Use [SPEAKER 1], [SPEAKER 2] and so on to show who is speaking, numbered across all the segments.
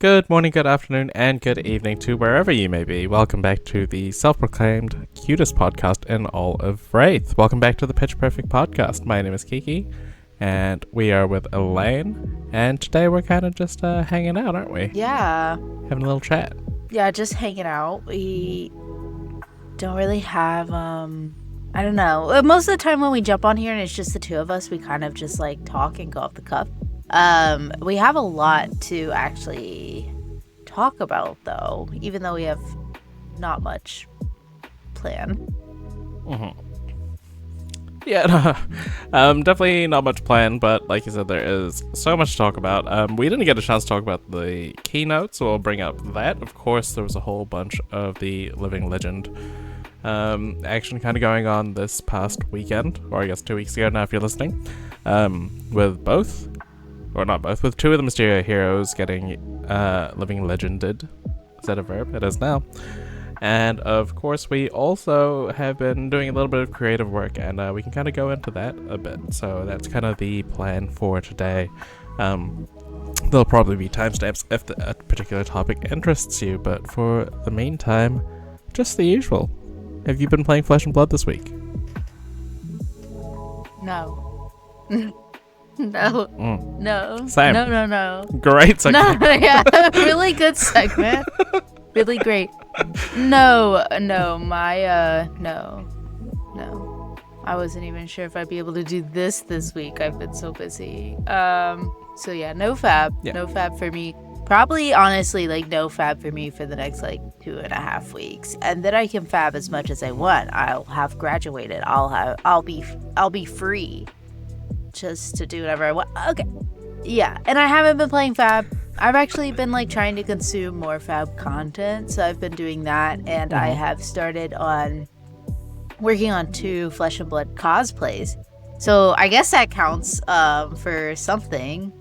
[SPEAKER 1] Good morning, good afternoon, and good evening to wherever you may be. Welcome back to the self-proclaimed cutest podcast in all of Wraith. Welcome back to the Pitch Perfect podcast. My name is Kiki, and we are with Elaine, and today we're kind of just hanging out, aren't we?
[SPEAKER 2] Yeah.
[SPEAKER 1] Having a little chat.
[SPEAKER 2] Yeah, just hanging out. We don't really have, I don't know. Most of the time when we jump on here and it's just the two of us, we kind of just like talk and go off the cuff. We have a lot to actually talk about, though, even though we have not much plan.
[SPEAKER 1] Mm-hmm. Yeah, definitely not much plan, but like you said, there is so much to talk about. We didn't get a chance to talk about the keynote, so we'll bring up that. Of course, there was a whole bunch of the Living Legend action kind of going on this past weekend, or I guess 2 weeks ago now if you're listening, with both. Or not both, with two of the Mysterio heroes getting Living Legended. Is that a verb? It is now. And of course, we also have been doing a little bit of creative work, and we can kind of go into that a bit. So that's kind of the plan for today. There'll probably be timestamps if a particular topic interests you, but for the meantime, just the usual. Have you been playing Flesh and Blood this week?
[SPEAKER 2] No. No. No.
[SPEAKER 1] Same.
[SPEAKER 2] No.
[SPEAKER 1] Great segment.
[SPEAKER 2] No, yeah. Really good segment. Really great. No. I wasn't even sure if I'd be able to do this week. I've been so busy. So yeah, no fab.
[SPEAKER 1] Yeah.
[SPEAKER 2] No fab for me. Probably, honestly, like, no fab for me for the next, like, 2.5 weeks. And then I can fab as much as I want. I'll have graduated. I'll be free. Just to do whatever I want. Okay. Yeah. And I haven't been playing Fab. I've actually been like trying to consume more Fab content. So I've been doing that. And I have started on working on 2 Flesh and Blood cosplays. So I guess that counts for something.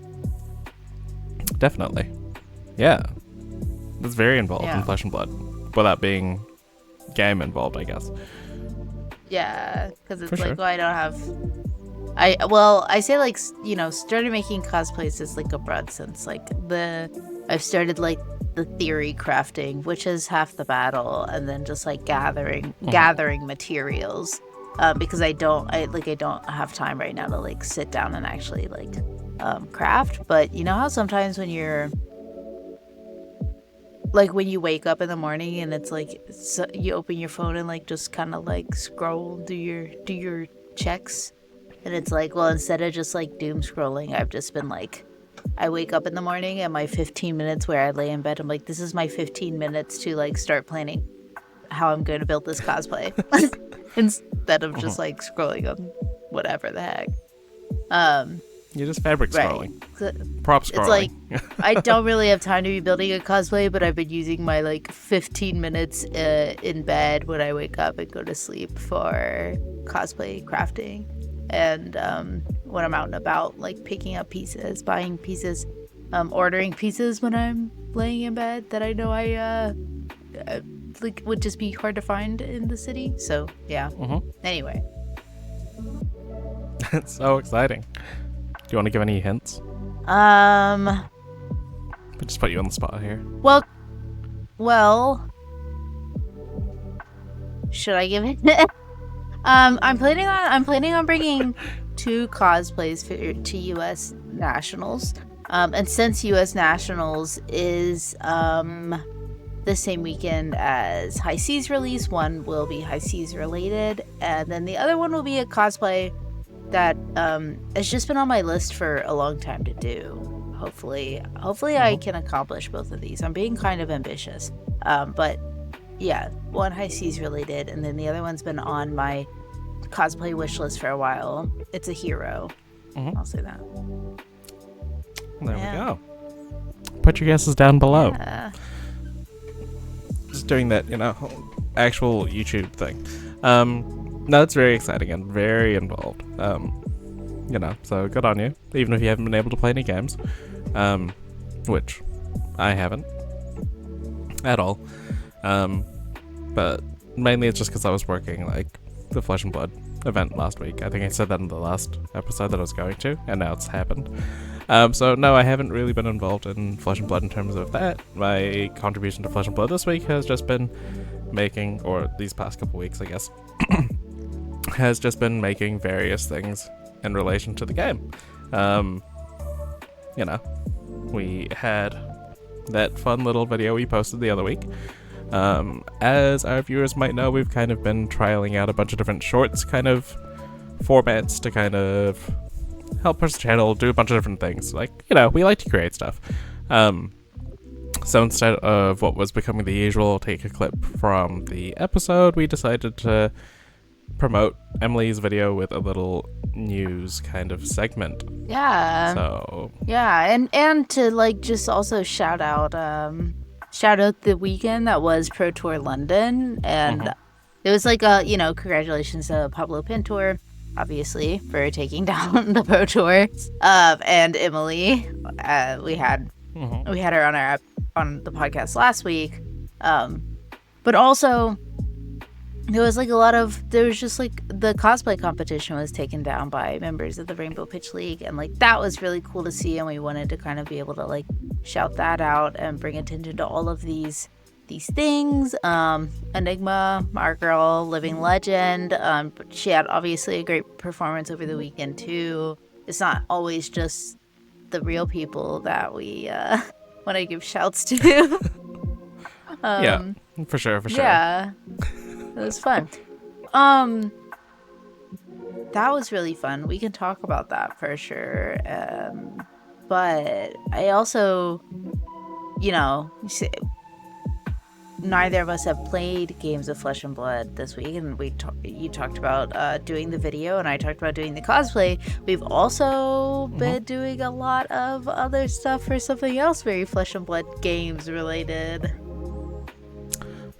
[SPEAKER 1] Definitely. Yeah. That's very involved in Flesh and Blood. Without being game involved, I
[SPEAKER 2] Yeah. Because it's
[SPEAKER 1] for
[SPEAKER 2] like,
[SPEAKER 1] sure.
[SPEAKER 2] well, I don't have... I say, like, you know, started making cosplays is like a broad sense. Like, I've started like the theory crafting, which is half the battle, and then just like gathering materials, because I don't have time right now to like sit down and actually like craft. But you know how sometimes when you're like, when you wake up in the morning and it's like, you open your phone and like just kind of like scroll, do your checks. And it's like, well, instead of just like doom scrolling, I've just been like, I wake up in the morning and my 15 minutes where I lay in bed, I'm like, this is my 15 minutes to like start planning how I'm going to build this cosplay. Instead of just like scrolling on whatever the heck.
[SPEAKER 1] You're just fabric scrolling. Prop scrolling.
[SPEAKER 2] It's like, I don't really have time to be building a cosplay, but I've been using my like 15 minutes in bed when I wake up and go to sleep for cosplay crafting. And when I'm out and about, like picking up pieces, buying pieces, ordering pieces when I'm laying in bed that I know I like would just be hard to find in the city. So yeah. Anyway,
[SPEAKER 1] It's so exciting. Do you want to give any hints?
[SPEAKER 2] I
[SPEAKER 1] Just put you on the spot here.
[SPEAKER 2] Well, should I give it? I'm planning on bringing 2 cosplays to U.S. Nationals. And since U.S. Nationals is the same weekend as High Seas release, one will be High Seas related, and then the other one will be a cosplay that has just been on my list for a long time to do. Hopefully I can accomplish both of these. I'm being kind of ambitious. But yeah, one High Seas related, and then the other one's been on my cosplay wish list for a while. It's a hero. I'll say that.
[SPEAKER 1] There we go. Put your guesses down below.
[SPEAKER 2] Yeah.
[SPEAKER 1] Just doing that, actual YouTube thing. No, it's very exciting and very involved. So good on you. Even if you haven't been able to play any games. Which I haven't. At all. But mainly it's just because I was working, like, the Flesh and Blood event last week. I think I said that in the last episode that I was going to, and now it's happened. So no, I haven't really been involved in Flesh and Blood in terms of that. My contribution to Flesh and Blood this week has just been making, or these past couple weeks, I guess, has just been making various things in relation to the game. We had that fun little video we posted the other week. As our viewers might know, we've kind of been trialing out a bunch of different shorts kind of formats to kind of help push the channel, do a bunch of different things. Like, we like to create stuff. So instead of what was becoming the usual, take a clip from the episode, we decided to promote Emily's video with a little news kind of segment.
[SPEAKER 2] Yeah.
[SPEAKER 1] So
[SPEAKER 2] yeah, and to just also shout out the weekend that was Pro Tour London, and it was congratulations to Pablo Pintor, obviously, for taking down the Pro Tour, and Emily. We had her on the podcast last week, but also there was the cosplay competition was taken down by members of the Rainbow Pitch League, and that was really cool to see, and we wanted to kind of be able to shout that out and bring attention to all of these things. Enigma, our girl, living legend, she had obviously a great performance over the weekend too. It's not always just the real people that we want to give shouts to.
[SPEAKER 1] Yeah, for sure.
[SPEAKER 2] Yeah, it was fun. That was really fun. We can talk about that for sure. But I also, neither of us have played games of Flesh and Blood this week, and you talked about doing the video, and I talked about doing the cosplay. We've also been doing a lot of other stuff for something else very Flesh and Blood games related.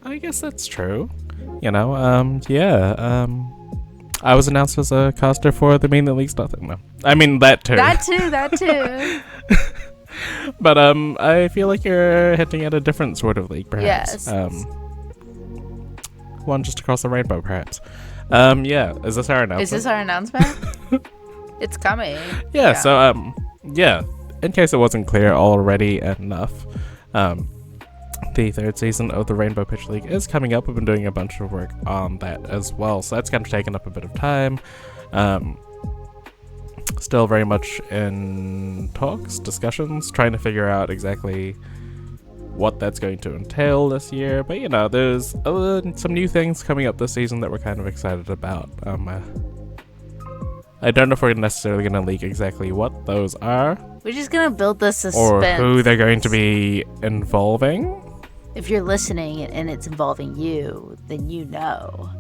[SPEAKER 1] I guess that's true. I was announced as a caster for the main that leaks nothing. No, I mean that too.
[SPEAKER 2] That too.
[SPEAKER 1] But I feel like you're hinting at a different sort of league, perhaps.
[SPEAKER 2] Yes.
[SPEAKER 1] One just across the rainbow, perhaps. Is this our announcement?
[SPEAKER 2] It's coming.
[SPEAKER 1] Yeah. So in case it wasn't clear already enough, the third season of the Rainbow Pitch League is coming up. We've been doing a bunch of work on that as well, so that's kind of taken up a bit of time. Still very much in talks, discussions, trying to figure out exactly what that's going to entail this year. But there's some new things coming up this season that we're kind of excited about. I don't know if we're necessarily going to leak exactly what those are.
[SPEAKER 2] We're just going to build the suspense.
[SPEAKER 1] Or who they're going to be involving.
[SPEAKER 2] If you're listening and it's involving you, then you know.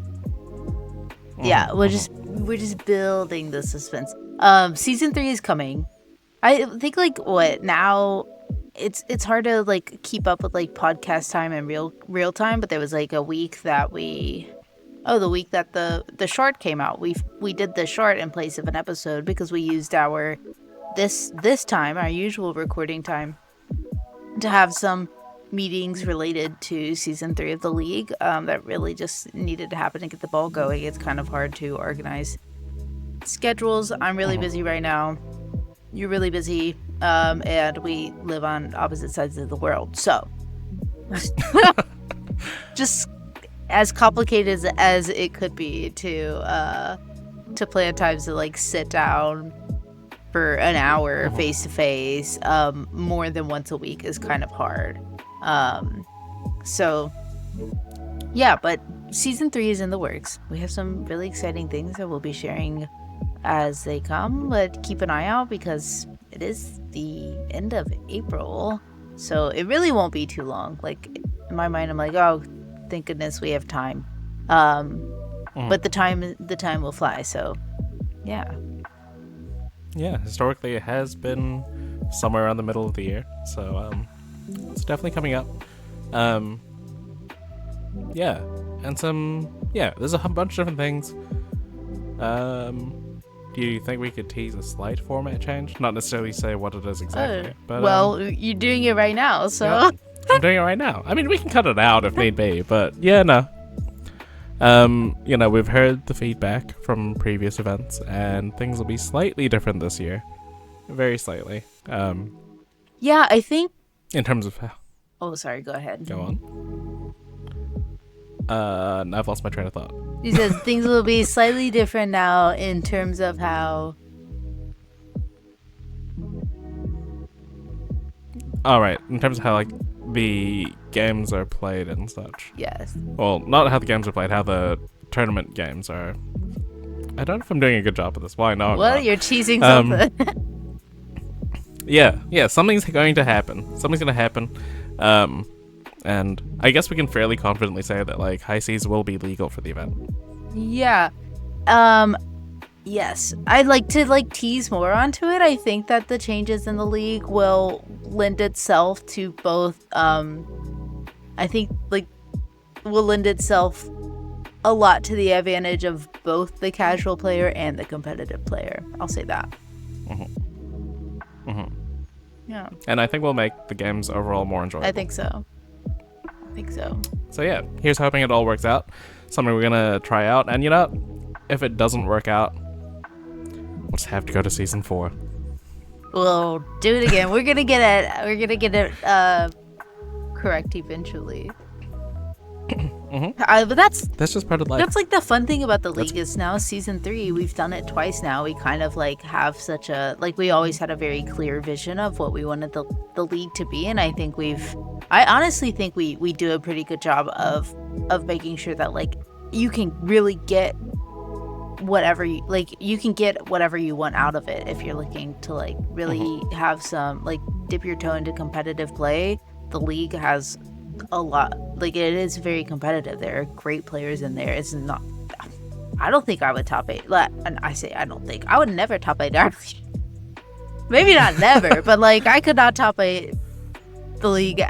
[SPEAKER 2] Yeah, we're just building the suspense. Season 3 is coming. I think now it's hard to keep up with podcast time and real time, but there was a week that the week that the short came out, we did the short in place of an episode because we used our this time, our usual recording time, to have some meetings related to season 3 of the league that really just needed to happen to get the ball going. It's kind of hard to organize schedules. I'm really busy right now. You're really busy, and we live on opposite sides of the world, so just as complicated as it could be to plan times to sit down for an hour face to face more than once a week is kind of hard. So yeah, but season 3 is in the works. We have some really exciting things that we'll be sharing as they come, but keep an eye out because it is the end of April, so it really won't be too long. In my mind, I'm oh, thank goodness we have time. But the time will fly, so yeah.
[SPEAKER 1] Historically it has been somewhere around the middle of the year, so it's definitely coming up. There's a bunch of different things. Do you think we could tease a slight format change? Not necessarily say what it is exactly, but
[SPEAKER 2] you're doing it right now, so
[SPEAKER 1] yeah, I'm doing it right now. I mean, we can cut it out if need be, but no. We've heard the feedback from previous events, and things will be slightly different this year. very slightly.
[SPEAKER 2] Yeah, I think.
[SPEAKER 1] In terms of how.
[SPEAKER 2] Oh, sorry. Go ahead.
[SPEAKER 1] Go on. I've lost my train of thought.
[SPEAKER 2] He says things will be slightly different now in terms of how.
[SPEAKER 1] All right, in terms of how like the games are played and such.
[SPEAKER 2] Yes.
[SPEAKER 1] Well, not how the games are played, how the tournament games are. I don't know if I'm doing a good job of this. Why not?
[SPEAKER 2] Well, you're teasing something.
[SPEAKER 1] Yeah, something's going to happen. Something's going to happen. And I guess we can fairly confidently say that like high seas will be legal for the event.
[SPEAKER 2] Yeah. Yes. I'd like to tease more onto it. I think that the changes in the league will lend itself to both I think will lend itself a lot to the advantage of both the casual player and the competitive player. I'll say that. Yeah.
[SPEAKER 1] And I think we'll make the games overall more enjoyable.
[SPEAKER 2] I think so.
[SPEAKER 1] So yeah, here's hoping it all works out. Something we're gonna try out, and if it doesn't work out, we'll just have to go to season 4.
[SPEAKER 2] We'll do it again. We're gonna get it correct eventually. But that's
[SPEAKER 1] just part of life.
[SPEAKER 2] That's like the fun thing about the league is now season 3. We've done it twice now. We kind of have such a we always had a very clear vision of what we wanted the league to be, and I honestly think we do a pretty good job of making sure that you can really get whatever you can get whatever you want out of it if you're looking to really have some dip your toe into competitive play. The league has a lot, it is very competitive. There are great players in there. It's not, I don't think I would top 8, and I say I don't think I would never top 8. Maybe not never, but I could not top 8 the league.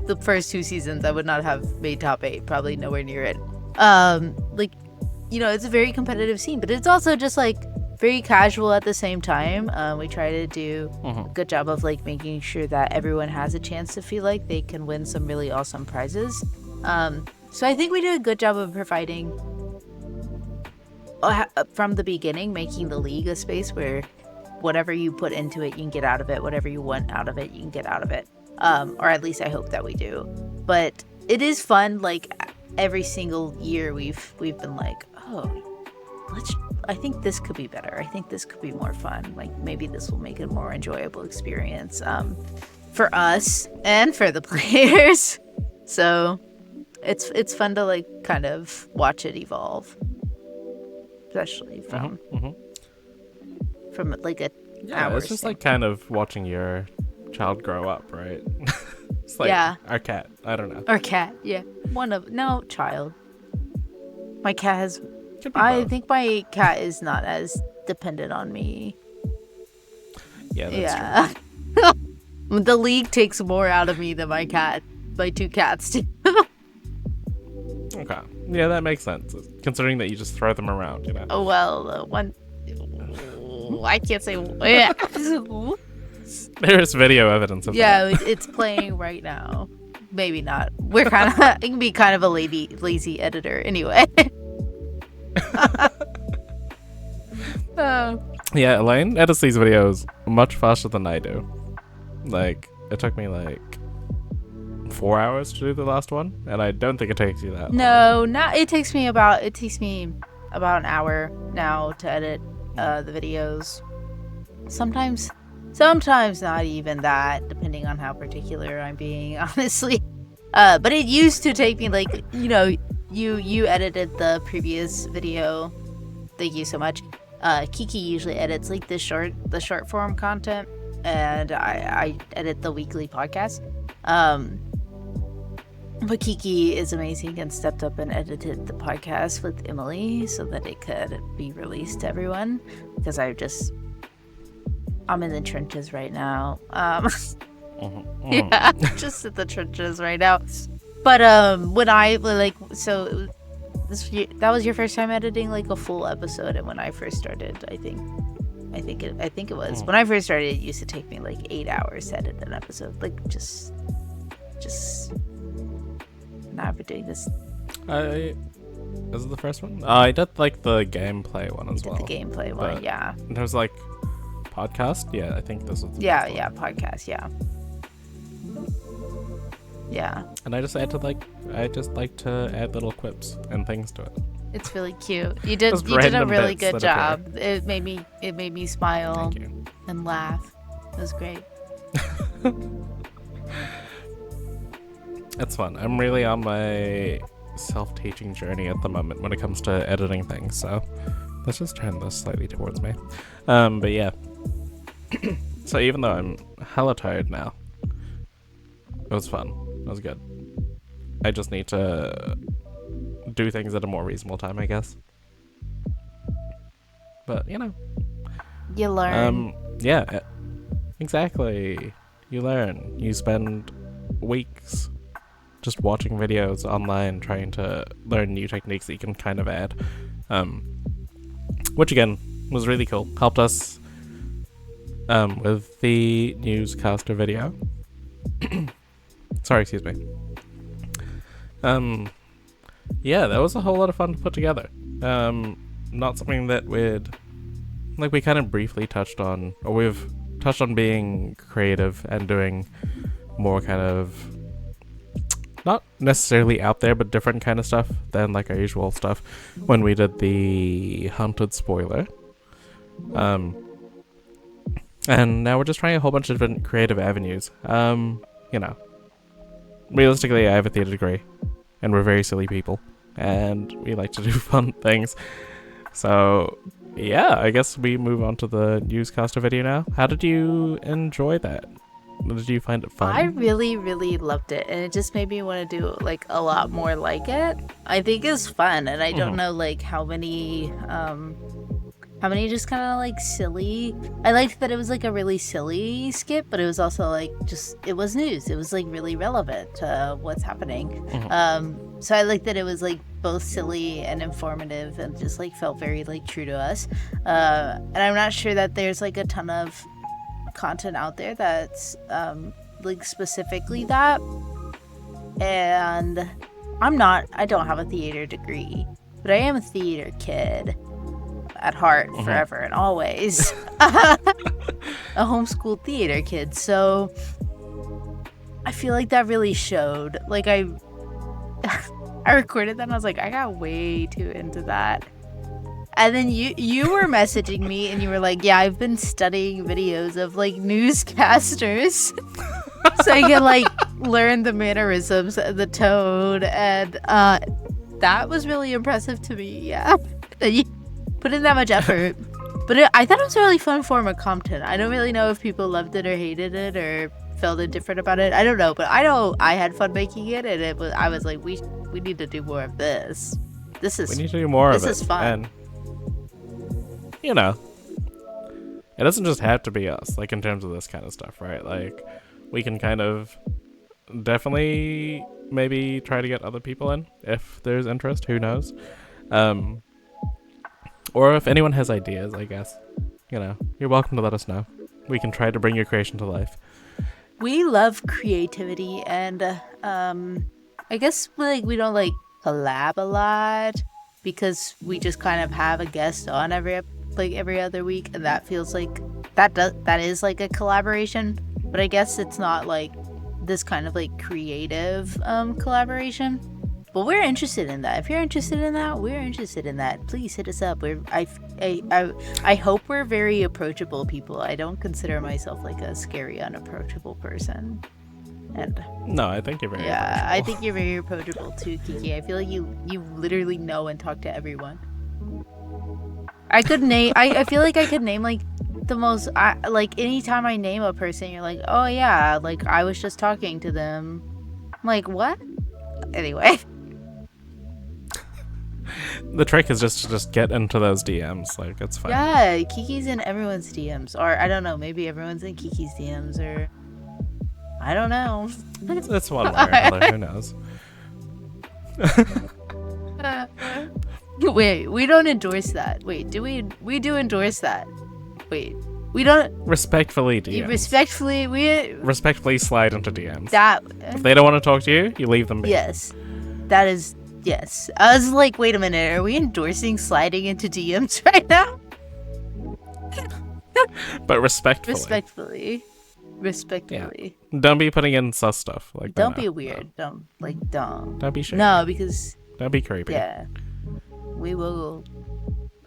[SPEAKER 2] The first 2 seasons I would not have made top 8, probably nowhere near it. It's a very competitive scene, but it's also just very casual at the same time. We try to do a good job of making sure that everyone has a chance to feel like they can win some really awesome prizes. So I think we do a good job of providing from the beginning, making the league a space where whatever you put into it, you can get out of it. Whatever you want out of it, you can get out of it. Or at least I hope that we do. But it is fun. Every single year we've been I think this could be better. I think this could be more fun. Maybe this will make it a more enjoyable experience for us and for the players. So it's fun to kind of watch it evolve, especially from a hour.
[SPEAKER 1] It's just kind of watching your child grow up, right? It's our cat. I don't know.
[SPEAKER 2] Our cat, yeah. Child. My cat has. I think my cat is not as dependent on me.
[SPEAKER 1] Yeah, that's true.
[SPEAKER 2] The league takes more out of me than my 2 cats do.
[SPEAKER 1] Okay. Yeah, that makes sense. Considering that you just throw them around,
[SPEAKER 2] Oh, well, one. I can't say. Yeah.
[SPEAKER 1] There's video evidence of that.
[SPEAKER 2] Yeah, it's playing right now. Maybe not. We're kind of. It can be kind of a lazy editor anyway.
[SPEAKER 1] Yeah, Elaine edits these videos much faster than I do. It took me 4 hours to do the last one, and I don't think it takes you that long.
[SPEAKER 2] No, it takes me about an hour now to edit the videos. Sometimes not even that, depending on how particular I'm being, honestly. But it used to take me you edited the previous video. Thank you so much. Kiki usually edits the short form content, and I edit the weekly podcast. But Kiki is amazing and stepped up and edited the podcast with Emily so that it could be released to everyone, because I'm in the trenches right now. Yeah, just in the trenches right now. But when I that was your first time editing a full episode, and when I first started, I think it was when I first started, it used to take me 8 hours to edit an episode. Just now I've been doing this.
[SPEAKER 1] Is it the first one? I did the gameplay one as well.
[SPEAKER 2] The gameplay one, yeah.
[SPEAKER 1] There was podcast. Yeah, I think this is the
[SPEAKER 2] Yeah,
[SPEAKER 1] first
[SPEAKER 2] yeah,
[SPEAKER 1] one.
[SPEAKER 2] podcast, yeah. Yeah,
[SPEAKER 1] And I just like to add little quips and things to it.
[SPEAKER 2] it's really cute. You did
[SPEAKER 1] Just
[SPEAKER 2] you did a
[SPEAKER 1] random
[SPEAKER 2] really
[SPEAKER 1] bits
[SPEAKER 2] good
[SPEAKER 1] that appear.
[SPEAKER 2] job. It made me smile
[SPEAKER 1] Thank you.
[SPEAKER 2] and laugh. It was great.
[SPEAKER 1] It's fun. I'm really on my self-teaching journey at the moment when it comes to editing things, so let's just turn this slightly towards me. But yeah. So even though I'm hella tired now, it was fun. It was good. I just need to do things at a more reasonable time, I guess. But, you know.
[SPEAKER 2] You learn.
[SPEAKER 1] Yeah, exactly. You learn. You spend weeks just watching videos online trying to learn new techniques that you can kind of add. Which again was really cool. Helped us with the newscaster video. Sorry, excuse me. Yeah, that was a whole lot of fun to put together. Not something that we kind of briefly touched on, or we've touched on being creative and doing more kind of not necessarily out there, but different kind of stuff than like our usual stuff when we did the haunted spoiler. And now we're just trying a whole bunch of different creative avenues. You know, realistically, I have a theater degree, and we're very silly people, and we like to do fun things. So, yeah, I guess we move on to the newscaster video now. How did you enjoy that? Did you find it fun?
[SPEAKER 2] I really, really loved it, and it just made me want to do like a lot more like it. I think it's fun, and I don't know like how many just kind of like silly. I liked that it was like a really silly skit, but it was also like it was news. It was like really relevant to what's happening. So I liked that it was like both silly and informative, and just like felt very like true to us. And I'm not sure that there's like a ton of content out there that's like specifically that. And I don't have a theater degree, but I am a theater kid at heart, forever and always. A homeschooled theater kid, so I feel like that really showed. Like I recorded that and I was like, I got way too into that. And then you were messaging me and you were like, yeah, I've been studying videos of like newscasters so I can like learn the mannerisms, the tone, and that was really impressive to me. Yeah, you put in that much effort. But I thought it was a really fun form of content. I don't really know if people loved it or hated it or felt indifferent about it. I don't know, but I know I had fun making it, and I was like, we need to do more of this. We
[SPEAKER 1] need to do more of it.
[SPEAKER 2] This is fun.
[SPEAKER 1] And, you know, it doesn't just have to be us, like, in terms of this kind of stuff, right? Like, we can kind of definitely maybe try to get other people in if there's interest, who knows? Or if anyone has ideas, I guess, you know, you're welcome to let us know. We can try to bring your creation to life.
[SPEAKER 2] We love creativity, and I guess like we don't like collab a lot because we just kind of have a guest on every other week, and that feels like that is like a collaboration. But I guess it's not like this kind of like creative collaboration. But we're interested in that. If you're interested in that, we're interested in that. Please hit us up. I hope we're very approachable people. I don't consider myself like a scary, unapproachable person. And
[SPEAKER 1] no, I think you're very
[SPEAKER 2] approachable. I think you're very approachable too, Kiki. I feel like you literally know and talk to everyone. I feel like I could name like the most. Like anytime I name a person, you're like, oh yeah, like I was just talking to them. I'm like, what? Anyway.
[SPEAKER 1] The trick is just to just get into those DMs. Like, it's fine.
[SPEAKER 2] Yeah, Kiki's in everyone's DMs. Or, I don't know, maybe everyone's in Kiki's DMs, or... I don't know.
[SPEAKER 1] It's one way or another. Who knows?
[SPEAKER 2] Wait, we don't endorse that. Wait, do we? We do endorse that. Wait, we don't...
[SPEAKER 1] Respectfully DMs. Respectfully slide into DMs. If they don't want to talk to you, you leave them be.
[SPEAKER 2] Yes. That is... Yes. I was like, wait a minute, are we endorsing sliding into DMs right now?
[SPEAKER 1] But respectfully.
[SPEAKER 2] Respectfully.
[SPEAKER 1] Yeah. Don't be putting in sus stuff like that.
[SPEAKER 2] Don't be weird. Don't
[SPEAKER 1] be shady.
[SPEAKER 2] No, because
[SPEAKER 1] don't be creepy.
[SPEAKER 2] Yeah, we will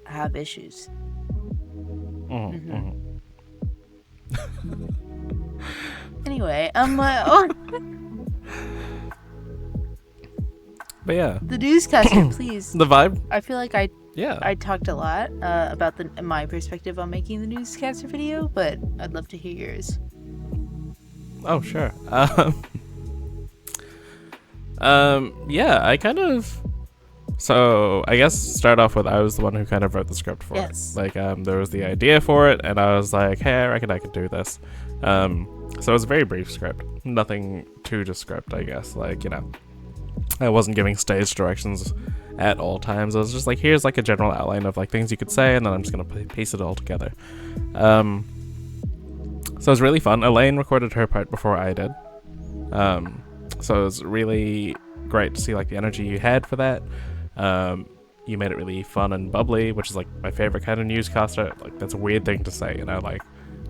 [SPEAKER 2] have issues. Anyway,
[SPEAKER 1] but yeah,
[SPEAKER 2] the newscaster, please.
[SPEAKER 1] The vibe.
[SPEAKER 2] I feel like I
[SPEAKER 1] Yeah.
[SPEAKER 2] talked a lot about my perspective on making the newscaster video, but I'd love to hear yours.
[SPEAKER 1] Oh, sure. Yeah, I kind of. So I guess start off with I was the one who kind of wrote the script for it. Like, there was the idea for it, and I was like, hey, I reckon I could do this. So it was a very brief script, nothing to the script, I guess. Like, you know, I wasn't giving stage directions at all times. I was just like, here's like a general outline of like things you could say, and then I'm just gonna piece it all together. So it was really fun. Elaine recorded her part before I did. So it was really great to see like the energy you had for that. You made it really fun and bubbly, which is like my favorite kind of newscaster. Like, that's a weird thing to say, you know, like,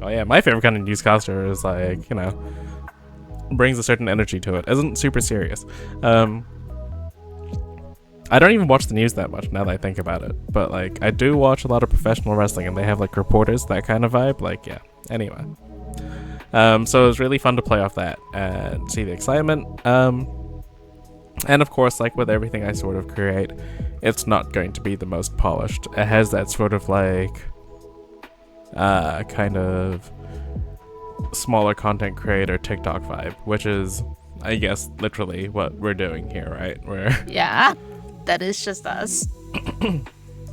[SPEAKER 1] oh yeah, my favorite kind of newscaster is like, you know, brings a certain energy to it. Isn't super serious. I don't even watch the news that much now that I think about it, but like I do watch a lot of professional wrestling, and they have like reporters, that kind of vibe. Like, yeah. Anyway, so it was really fun to play off that and see the excitement. And of course, like with everything I sort of create, it's not going to be the most polished. It has that sort of like kind of smaller content creator TikTok vibe, which is, I guess, literally what we're doing here, right?
[SPEAKER 2] Yeah, that is just us.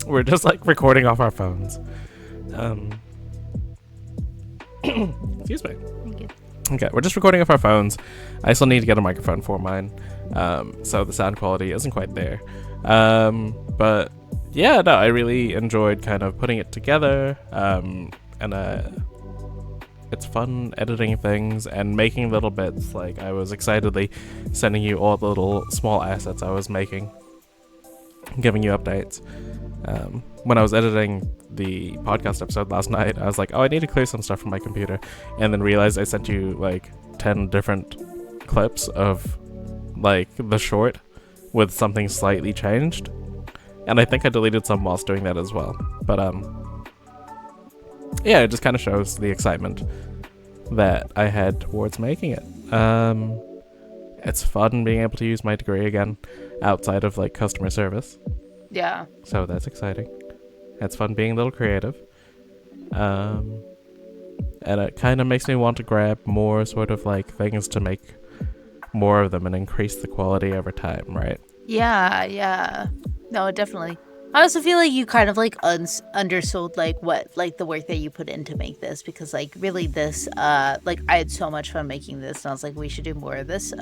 [SPEAKER 1] We're just like recording off our phones. Excuse me.
[SPEAKER 2] Thank you.
[SPEAKER 1] Okay, we're just recording off our phones. I still need to get a microphone for mine, so the sound quality isn't quite there. But yeah, no, I really enjoyed kind of putting it together, and it's fun editing things and making little bits. Like, I was excitedly sending you all the little small assets I was making, giving you updates. When I was editing the podcast episode last night, I was like, oh, I need to clear some stuff from my computer, and then realized I sent you like 10 different clips of like the short with something slightly changed, and I think I deleted some whilst doing that as well. But yeah, it just kind of shows the excitement that I had towards making it. It's fun being able to use my degree again outside of like customer service.
[SPEAKER 2] Yeah.
[SPEAKER 1] So that's exciting. It's fun being a little creative. And it kind of makes me want to grab more sort of like things to make more of them and increase the quality over time, right?
[SPEAKER 2] Yeah. No, definitely. I also feel like you kind of like undersold like what like the work that you put in to make this, because like really this like I had so much fun making this, and I was like, we should do more of this.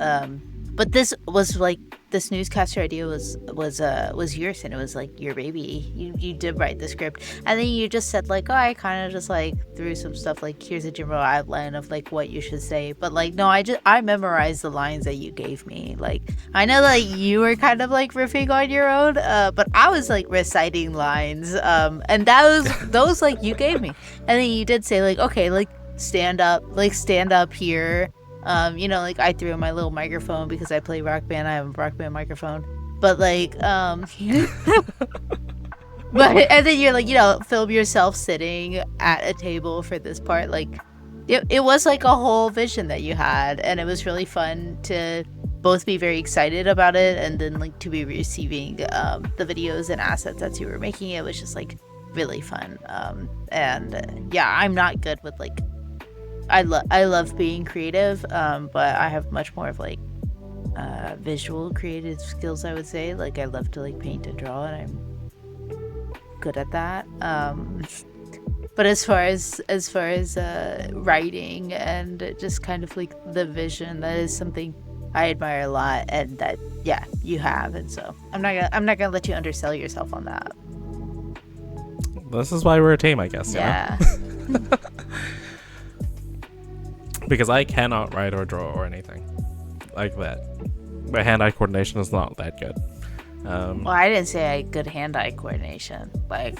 [SPEAKER 2] But this was like, this newscaster idea was yours, and it was like your baby. You did write the script, and then you just said like, oh, I kind of just like threw some stuff, like here's a general outline of like what you should say. But like, no, I memorized the lines that you gave me. Like, I know that you were kind of like riffing on your own, but I was like reciting lines, and those like you gave me, and then you did say like, okay, like stand up here. You know, like I threw in my little microphone because I play rock band. I have a rock band microphone, but like, but and then you're like, you know, film yourself sitting at a table for this part. Like, it was like a whole vision that you had, and it was really fun to both be very excited about it, and then like to be receiving the videos and assets as you were making it. It was just like really fun. And yeah, I'm not good with like. I love being creative, but I have much more of like visual creative skills, I would say. Like, I love to like paint and draw, and I'm good at that. But as far as writing and just kind of like the vision, that is something I admire a lot, and that you have. And so I'm not gonna let you undersell yourself on that.
[SPEAKER 1] This is why we're a team, I guess.
[SPEAKER 2] Yeah.
[SPEAKER 1] You know? Because I cannot write or draw or anything like that. My hand-eye coordination is not that good.
[SPEAKER 2] Well, I didn't say I had good hand-eye coordination. Like,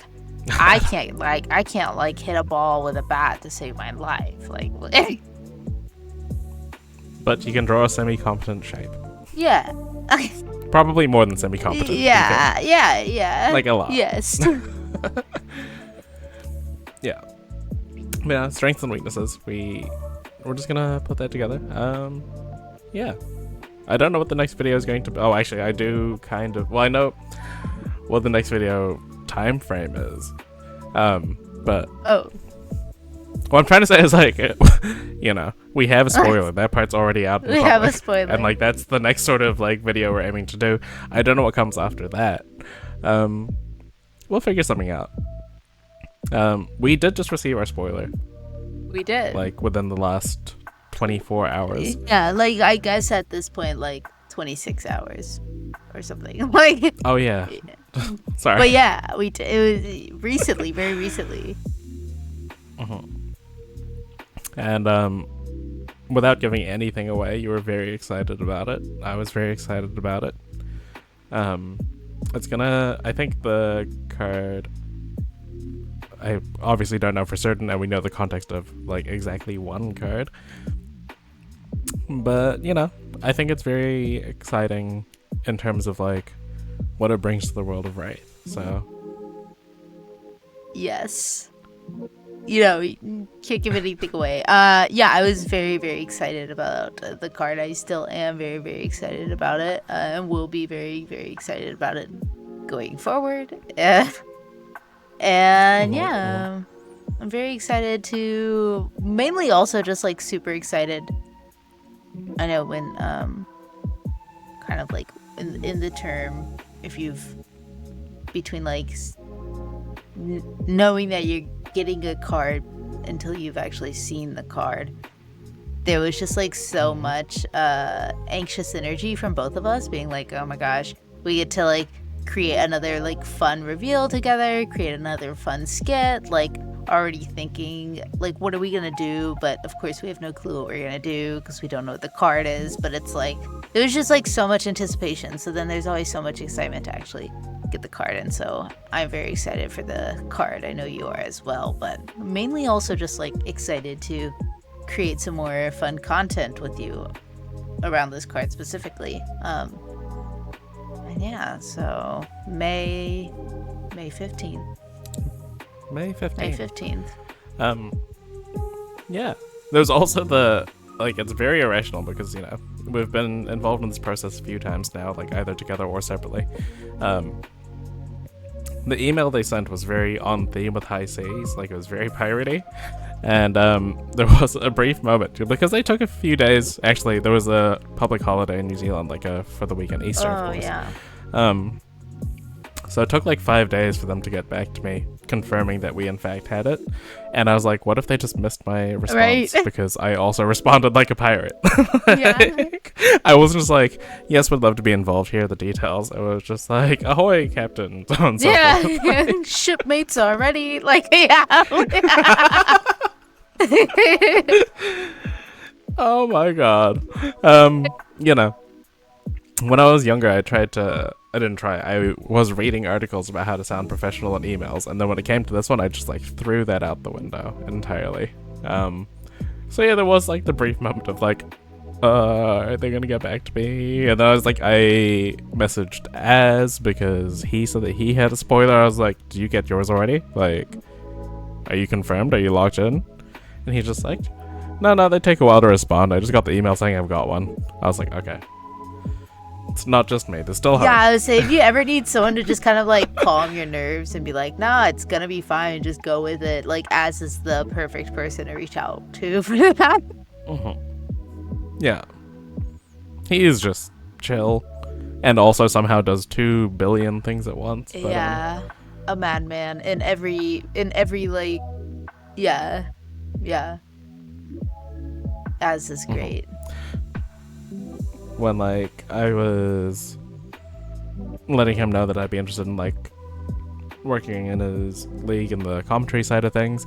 [SPEAKER 2] I can't hit a ball with a bat to save my life. Like,
[SPEAKER 1] But you can draw a semi-competent shape.
[SPEAKER 2] yeah.
[SPEAKER 1] Probably more than semi-competent.
[SPEAKER 2] Yeah.
[SPEAKER 1] Like a lot.
[SPEAKER 2] Yes.
[SPEAKER 1] Yeah. Yeah, strengths and weaknesses. We're just gonna put that together. Yeah. I don't know what the next video is going to be. Oh, actually, I do kind of. Well, I know what the next video time frame is. But
[SPEAKER 2] Oh.
[SPEAKER 1] what I'm trying to say is, like, we have a spoiler. That part's already out.
[SPEAKER 2] We have a spoiler.
[SPEAKER 1] And, like, that's the next sort of, like, video we're aiming to do. I don't know what comes after that. We'll figure something out. We did just receive our spoiler,
[SPEAKER 2] We did.
[SPEAKER 1] like, within the last 24 hours.
[SPEAKER 2] Yeah, like, I guess at this point, like, 26 hours or something. Like,
[SPEAKER 1] Oh, yeah. Sorry.
[SPEAKER 2] but yeah, we did. It was recently, very recently.
[SPEAKER 1] And, without giving anything away, you were very excited about it. I was very excited about it. It's gonna... I think the card... I obviously don't know for certain, and we know the context of, like, exactly one card. But, I think it's very exciting in terms of, like, what it brings to the world of Wraith. So,
[SPEAKER 2] Yes. You can't give anything away. Yeah, I was very, very excited about the card. I still am very, very excited about it, and will be very, very excited about it going forward. And yeah, I'm very excited to, mainly also just like super excited. I know when kind of like in the term, if you've between like knowing that you're getting a card until you've actually seen the card, there was just like so much anxious energy from both of us being like, oh my gosh, we get to like create another like fun reveal together, create another fun skit, like already thinking like what are we gonna do, but of course we have no clue what we're gonna do because we don't know what the card is, but it's like there was just like so much anticipation, so then there's always so much excitement to actually get the card. And so I'm very excited for the card. I know you are as well, but mainly also just like excited to create some more fun content with you around this card specifically. And yeah, so May 15th.
[SPEAKER 1] May 15th.
[SPEAKER 2] May 15th.
[SPEAKER 1] Yeah. There's also the, like, it's very irrational because, we've been involved in this process a few times now, like, either together or separately. The email they sent was very on theme with High Seas, like, it was very piratey. And there was a brief moment, because they took a few days. Actually, there was a public holiday in New Zealand, like, for the weekend, Easter, of course.
[SPEAKER 2] Yeah.
[SPEAKER 1] So it took like 5 days for them to get back to me, confirming that we in fact had it. And I was like, what if they just missed my response?
[SPEAKER 2] Right.
[SPEAKER 1] Because I also responded like a pirate.
[SPEAKER 2] Yeah.
[SPEAKER 1] I wasn't just like, yes, would love to be involved. Here are the details. I was just like, ahoy, Captain. So on and so forth.
[SPEAKER 2] Yeah. Shipmates already. Like, yeah.
[SPEAKER 1] Oh my god. When I was younger, I was reading articles about how to sound professional in emails, and then when it came to this one, I just like threw that out the window entirely. So yeah, there was like the brief moment of like, are they gonna get back to me? And then I was like, I messaged Azz because he said that he had a spoiler. I was like, do you get yours already? Like, are you confirmed? Are you logged in? And he's just like, no, they take a while to respond. I just got the email saying I've got one. I was like, okay. It's not just me. There's still hope.
[SPEAKER 2] Yeah, I would say if you ever need someone to just kind of like calm your nerves and be like, nah, it's gonna be fine, just go with it. Like, Azz is the perfect person to reach out to for that.
[SPEAKER 1] Yeah. He is just chill. And also somehow does 2 billion things at once. But,
[SPEAKER 2] yeah. A madman in every like, yeah. Azz is great.
[SPEAKER 1] When like I was letting him know that I'd be interested in like working in his league in the commentary side of things,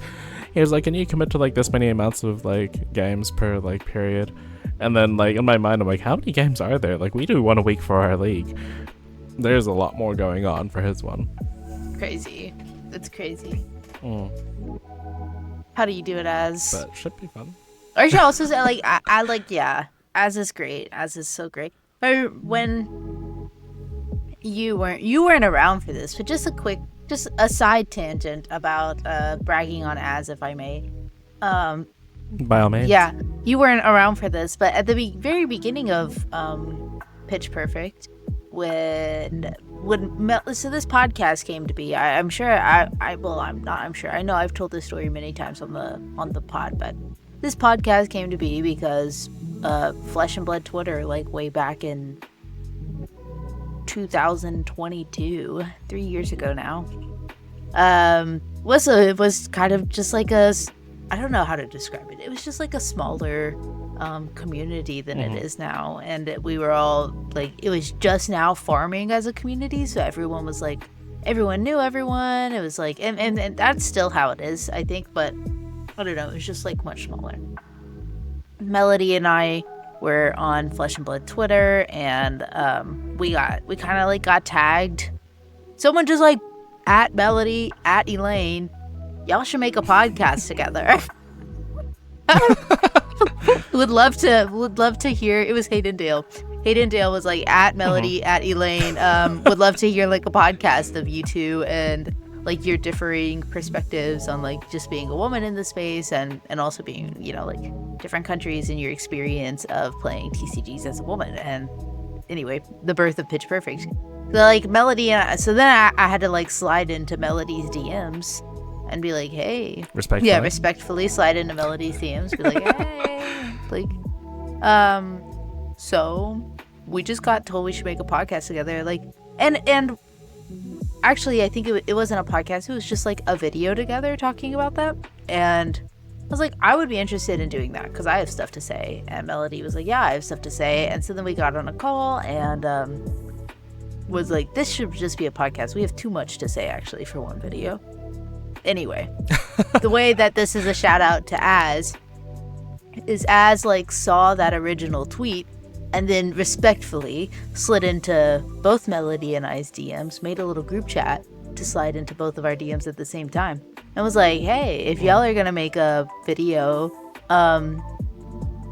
[SPEAKER 1] he was like, can you commit to like this many amounts of like games per like period? And then like in my mind I'm like, how many games are there? Like, we do 1 a week for our league. There's a lot more going on for his one.
[SPEAKER 2] Crazy. It's crazy.
[SPEAKER 1] Mm.
[SPEAKER 2] How do you do it, Az?
[SPEAKER 1] But should be fun.
[SPEAKER 2] Or you should also say, like, I like, yeah, Az is great. Az is so great. But when you weren't around for this, but just a side tangent about bragging on Az, if I may.
[SPEAKER 1] By all means.
[SPEAKER 2] Yeah, you weren't around for this, but at the very beginning of Pitch Perfect, so this podcast came to be. I'm sure I'm not. I'm sure. I know I've told this story many times on the pod, but this podcast came to be because Flesh and Blood Twitter, like way back in 2022, 3 years ago now, was kind of just like I don't know how to describe it. It was just like a smaller community than it is now, and we were all like, it was just now farming as a community, so everyone was like, everyone knew everyone. It was like, and that's still how it is, I think, but I don't know, it was just like much smaller. Melody and I were on Flesh and Blood Twitter, and we kind of like got tagged. Someone just like, at Melody, at Elaine, y'all should make a podcast together. would love to hear. It was Hayden Dale. Hayden Dale was like, at Melody, at Elaine, would love to hear like a podcast of you two and like your differing perspectives on like just being a woman in the space, and also being, you know, like different countries and your experience of playing TCGs as a woman. And anyway, the birth of Pitch Perfect. So like Melody and I, so then I had to like slide into Melody's DMs and be like, hey, respectfully slide into Melody's DMs, be like, hey, like, so we just got told we should make a podcast together, like, and actually I think it wasn't a podcast, it was just like a video together talking about that, and I was like, I would be interested in doing that because I have stuff to say. And Melody was like, yeah, I have stuff to say. And so then we got on a call and was like, this should just be a podcast. We have too much to say actually for one video. Anyway, the way that this is a shout out to Az is Az like saw that original tweet and then respectfully slid into both Melody and I's DMs, made a little group chat to slide into both of our DMs at the same time, and was like, hey, if y'all are gonna make a video,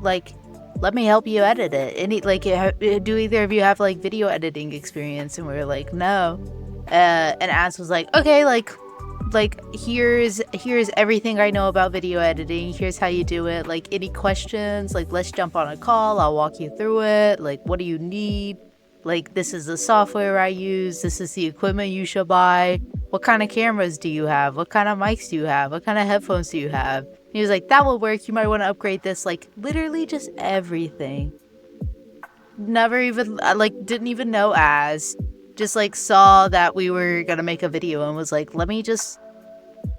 [SPEAKER 2] like, let me help you edit it. Do either of you have like video editing experience? And we were like, no. And Az was like, okay, like here's everything I know about video editing. Here's how you do it. Like, any questions? Like, let's jump on a call. I'll walk you through it. Like, what do you need? Like, this is the software I use. This is the equipment you should buy. What kind of cameras do you have? What kind of mics do you have? What kind of headphones do you have? And he was like, that will work. You might want to upgrade this. Like, literally just everything. Never even, didn't even know Az. Just, like, saw that we were going to make a video and was like, let me just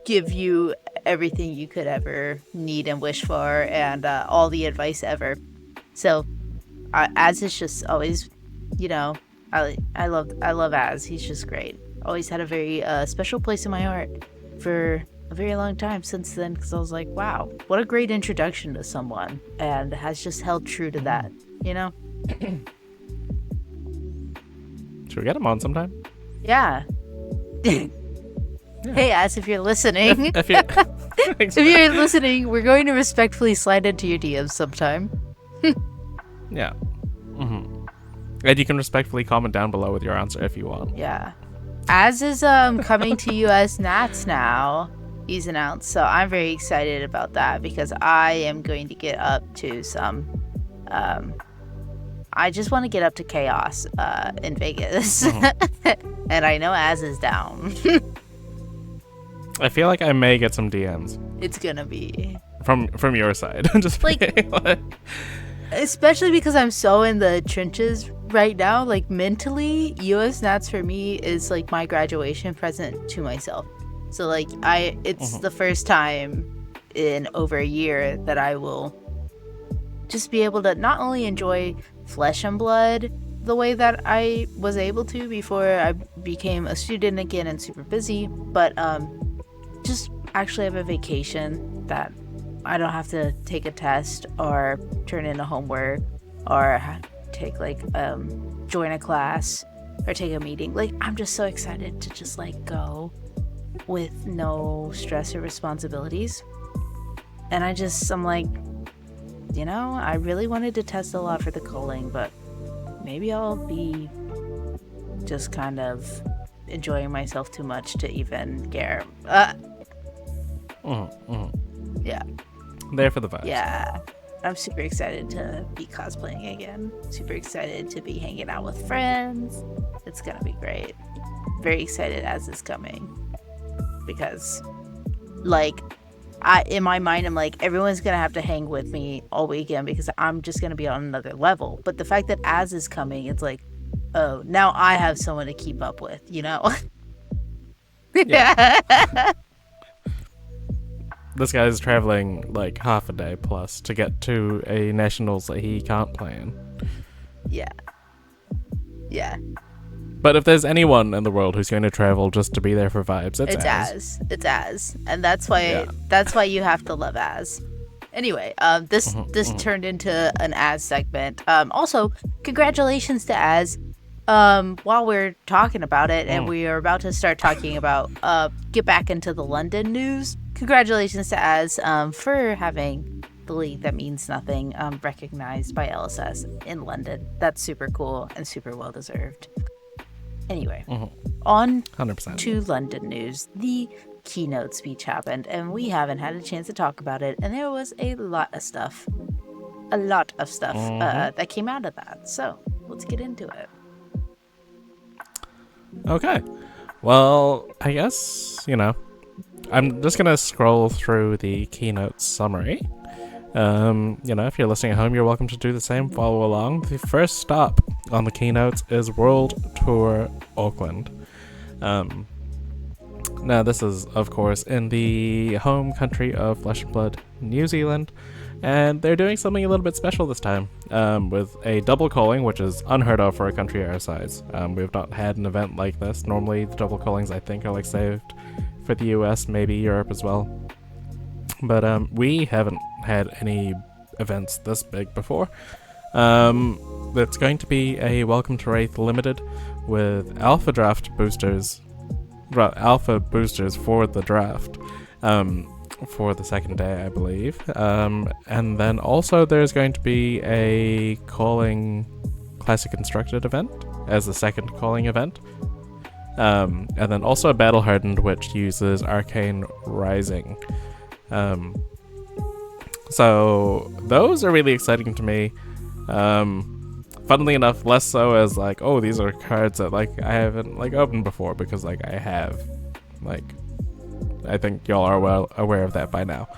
[SPEAKER 2] give you everything you could ever need and wish for, and all the advice ever. So, Az is just always, you know, I love Az. He's just great. Always had a very special place in my heart for a very long time since then, because I was like, wow, what a great introduction to someone, and has just held true to that, you know?
[SPEAKER 1] Should we get him on sometime?
[SPEAKER 2] Yeah. Yeah. Hey, Az, if you're listening,
[SPEAKER 1] if
[SPEAKER 2] you're listening, we're going to respectfully slide into your DMs sometime.
[SPEAKER 1] Yeah. Mm-hmm. And you can respectfully comment down below with your answer if you want.
[SPEAKER 2] Yeah. Az is coming to US Nats now. He's announced, so I'm very excited about that because I am going to get up to some. I just want to get up to chaos in Vegas, and I know Az is down.
[SPEAKER 1] I feel like I may get some DMs.
[SPEAKER 2] It's gonna be
[SPEAKER 1] from your side, just
[SPEAKER 2] like, especially because I'm so in the trenches right now. Like, mentally, US Nats for me is like my graduation present to myself. So like, it's the first time in over a year that I will just be able to not only enjoy Flesh and Blood the way that I was able to before I became a student again and super busy, but just actually have a vacation that I don't have to take a test or turn in a homework or take like join a class or take a meeting. Like, I'm just so excited to just like go with no stress or responsibilities. And I'm like, I really wanted to test a lot for the calling, but maybe I'll be just kind of enjoying myself too much to even care. Yeah.
[SPEAKER 1] There for the vibes.
[SPEAKER 2] Yeah. I'm super excited to be cosplaying again. Super excited to be hanging out with friends. It's gonna be great. Very excited as is coming. Because, like, in my mind, I'm like, everyone's gonna have to hang with me all weekend because I'm just gonna be on another level. But the fact that Azz is coming, it's like, oh, now I have someone to keep up with,
[SPEAKER 1] Yeah. This guy's traveling like half a day plus to get to a nationals that he can't play in.
[SPEAKER 2] Yeah.
[SPEAKER 1] But if there's anyone in the world who's going to travel just to be there for vibes, it's Azz.
[SPEAKER 2] It's Azz, and that's why you have to love Azz. Anyway, this turned into an Azz segment. Also, congratulations to Azz. While we're talking about it, and we are about to start talking about get back into the London news. Congratulations to Azz for having the League That Means Nothing recognized by LSS in London. That's super cool and super well deserved. Anyway, on
[SPEAKER 1] 100%.
[SPEAKER 2] to London news. The keynote speech happened, and we haven't had a chance to talk about it. And there was a lot of stuff that came out of that. So let's get into it.
[SPEAKER 1] Okay. Well, I guess, I'm just going to scroll through the keynote summary. If you're listening at home, you're welcome to do the same. Follow along. The first stop on the keynotes is World Tour Auckland. Now, this is, of course, in the home country of Flesh and Blood, New Zealand. And they're doing something a little bit special this time, with a double calling, which is unheard of for a country our size. We've not had an event like this. Normally, the double callings, I think, are saved for the US, maybe Europe as well. But we haven't had any events this big before. It's going to be a Welcome to Wraith Limited with alpha boosters for the draft. For the second day, I believe. And then also there's going to be a calling Classic Constructed event as the second calling event. And then also a Battle Hardened, which uses Arcane Rising. So those are really exciting to me. Funnily enough, less so as these are cards that I haven't opened before, because I have I think y'all are well aware of that by now.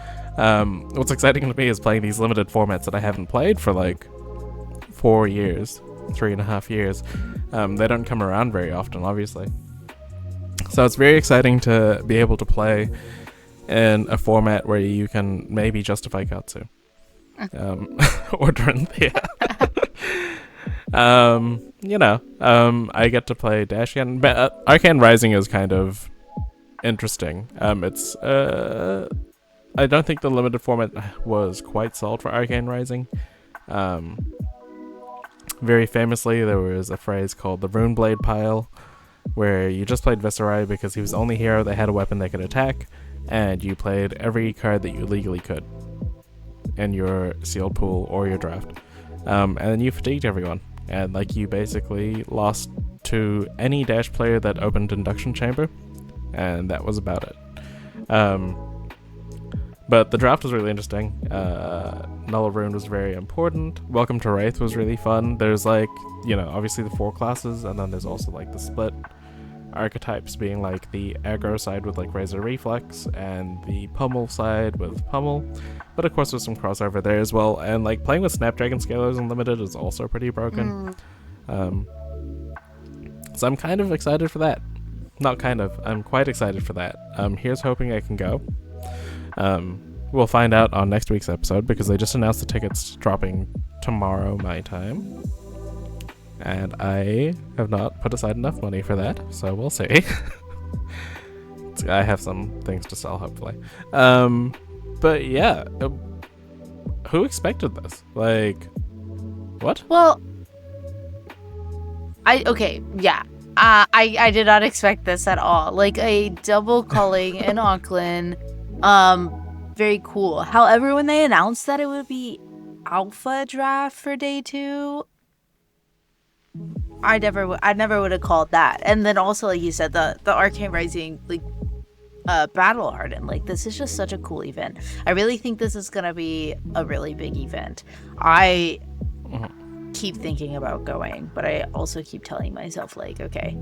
[SPEAKER 1] What's exciting to me is playing these limited formats that I haven't played for 4 years, 3.5 years. They don't come around very often, obviously. So it's very exciting to be able to play in a format where you can maybe justify Katsu. Or Drenthia. I get to play Dashian. But Arcane Rising is kind of interesting. It's I don't think the limited format was quite solid for Arcane Rising. Very famously, there was a phrase called the Runeblade pile, where you just played Viserai because he was the only hero that had a weapon that could attack, and you played every card that you legally could in your sealed pool or your draft. And then you fatigued everyone, and you basically lost to any Dash player that opened Induction Chamber, and that was about it. But the draft was really interesting. Null Rune was very important. Welcome to Wraith was really fun. There's obviously the 4 classes, and then there's also the split archetypes, being the aggro side with Razor Reflex and the pummel side with pummel. But of course there's some crossover there as well, and playing with Snapdragon Scalers Unlimited is also pretty broken. So I'm kind of excited for that. Not kind of, I'm quite excited for that. Here's hoping I can go. We'll find out on next week's episode, because they just announced the tickets dropping tomorrow my time. And I have not put aside enough money for that, so we'll see. I have some things to sell, hopefully. But yeah, who expected this? What?
[SPEAKER 2] Well, yeah. I did not expect this at all. Like a double calling in Auckland. Very cool. However, when they announced that it would be alpha draft for day 2, I never would have called that. And then also, like you said, the Arcane Rising like Battle Harden, like this is just such a cool event. I really think this is gonna be a really big event. I keep thinking about going, but I also keep telling myself like, okay,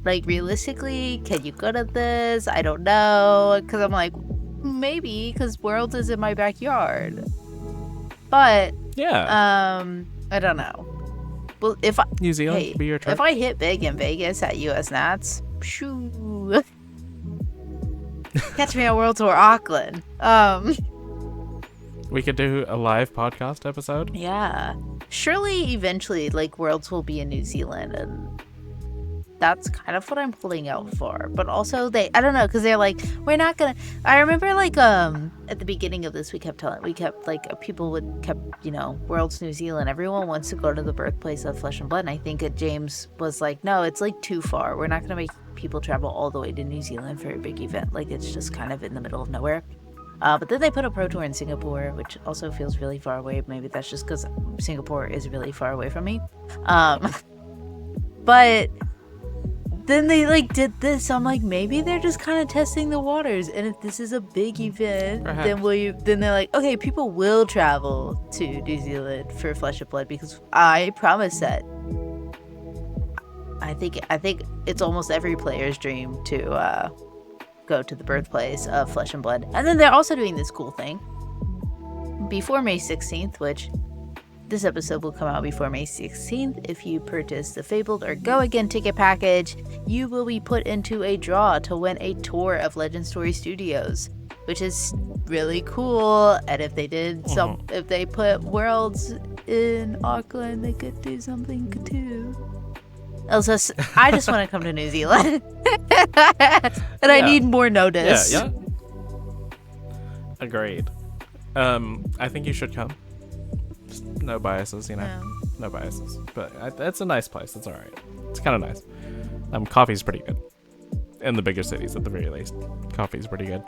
[SPEAKER 2] like realistically, can you go to this? I don't know, because I'm like, maybe, because Worlds is in my backyard, but
[SPEAKER 1] yeah,
[SPEAKER 2] I don't know. Well, if I
[SPEAKER 1] New Zealand be your trip.
[SPEAKER 2] if I hit big in Vegas at US Nats, shoo, catch me at World Tour Auckland.
[SPEAKER 1] We could do a live podcast episode.
[SPEAKER 2] Yeah, surely eventually, like Worlds will be in New Zealand, and that's kind of what I'm pulling out for. But also I don't know, because they're like, we're not gonna. I remember like at the beginning of this, we kept people kept Worlds New Zealand. Everyone wants to go to the birthplace of Flesh and Blood. And I think James was like, no, it's like too far. We're not gonna make people travel all the way to New Zealand for a big event. Like it's just kind of in the middle of nowhere. But then they put a Pro Tour in Singapore, which also feels really far away. Maybe that's just because Singapore is really far away from me. But then they like did this. I'm like, maybe they're just kind of testing the waters. And if this is a big event, then they're like, okay, people will travel to New Zealand for Flesh and Blood, because I promise that. I think it's almost every player's dream to go to the birthplace of Flesh and Blood. And then they're also doing this cool thing before May 16th, which this episode will come out before May 16th. If you purchase the Fabled or Go Again ticket package, you will be put into a draw to win a tour of Legend Story Studios, which is really cool. And if they did if they put Worlds in Auckland, they could do something too. Also, I just want to come to New Zealand. And I need more notice.
[SPEAKER 1] Yeah. Agreed. I think you should come. Just no biases, no biases. But it's a nice place. It's all right. It's kind of nice. Coffee's pretty good. In the bigger cities, at the very least, coffee's pretty good.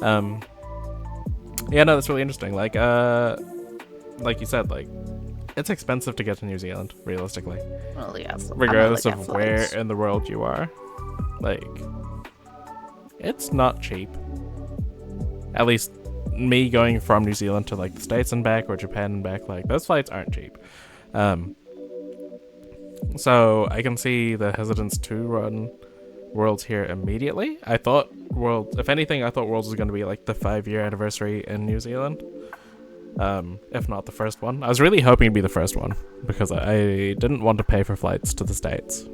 [SPEAKER 1] Yeah, no, that's really interesting. Like you said, like it's expensive to get to New Zealand, realistically.
[SPEAKER 2] Well, yeah.
[SPEAKER 1] Regardless of where in the world you are, like it's not cheap. At least me going from New Zealand to like the States and back, or Japan and back, like those flights aren't cheap. So I can see the hesitance to run Worlds here immediately. I thought Worlds was going to be like the 5-year anniversary in New Zealand, if not the first one. I was really hoping it'd be the first one, because I didn't want to pay for flights to the States.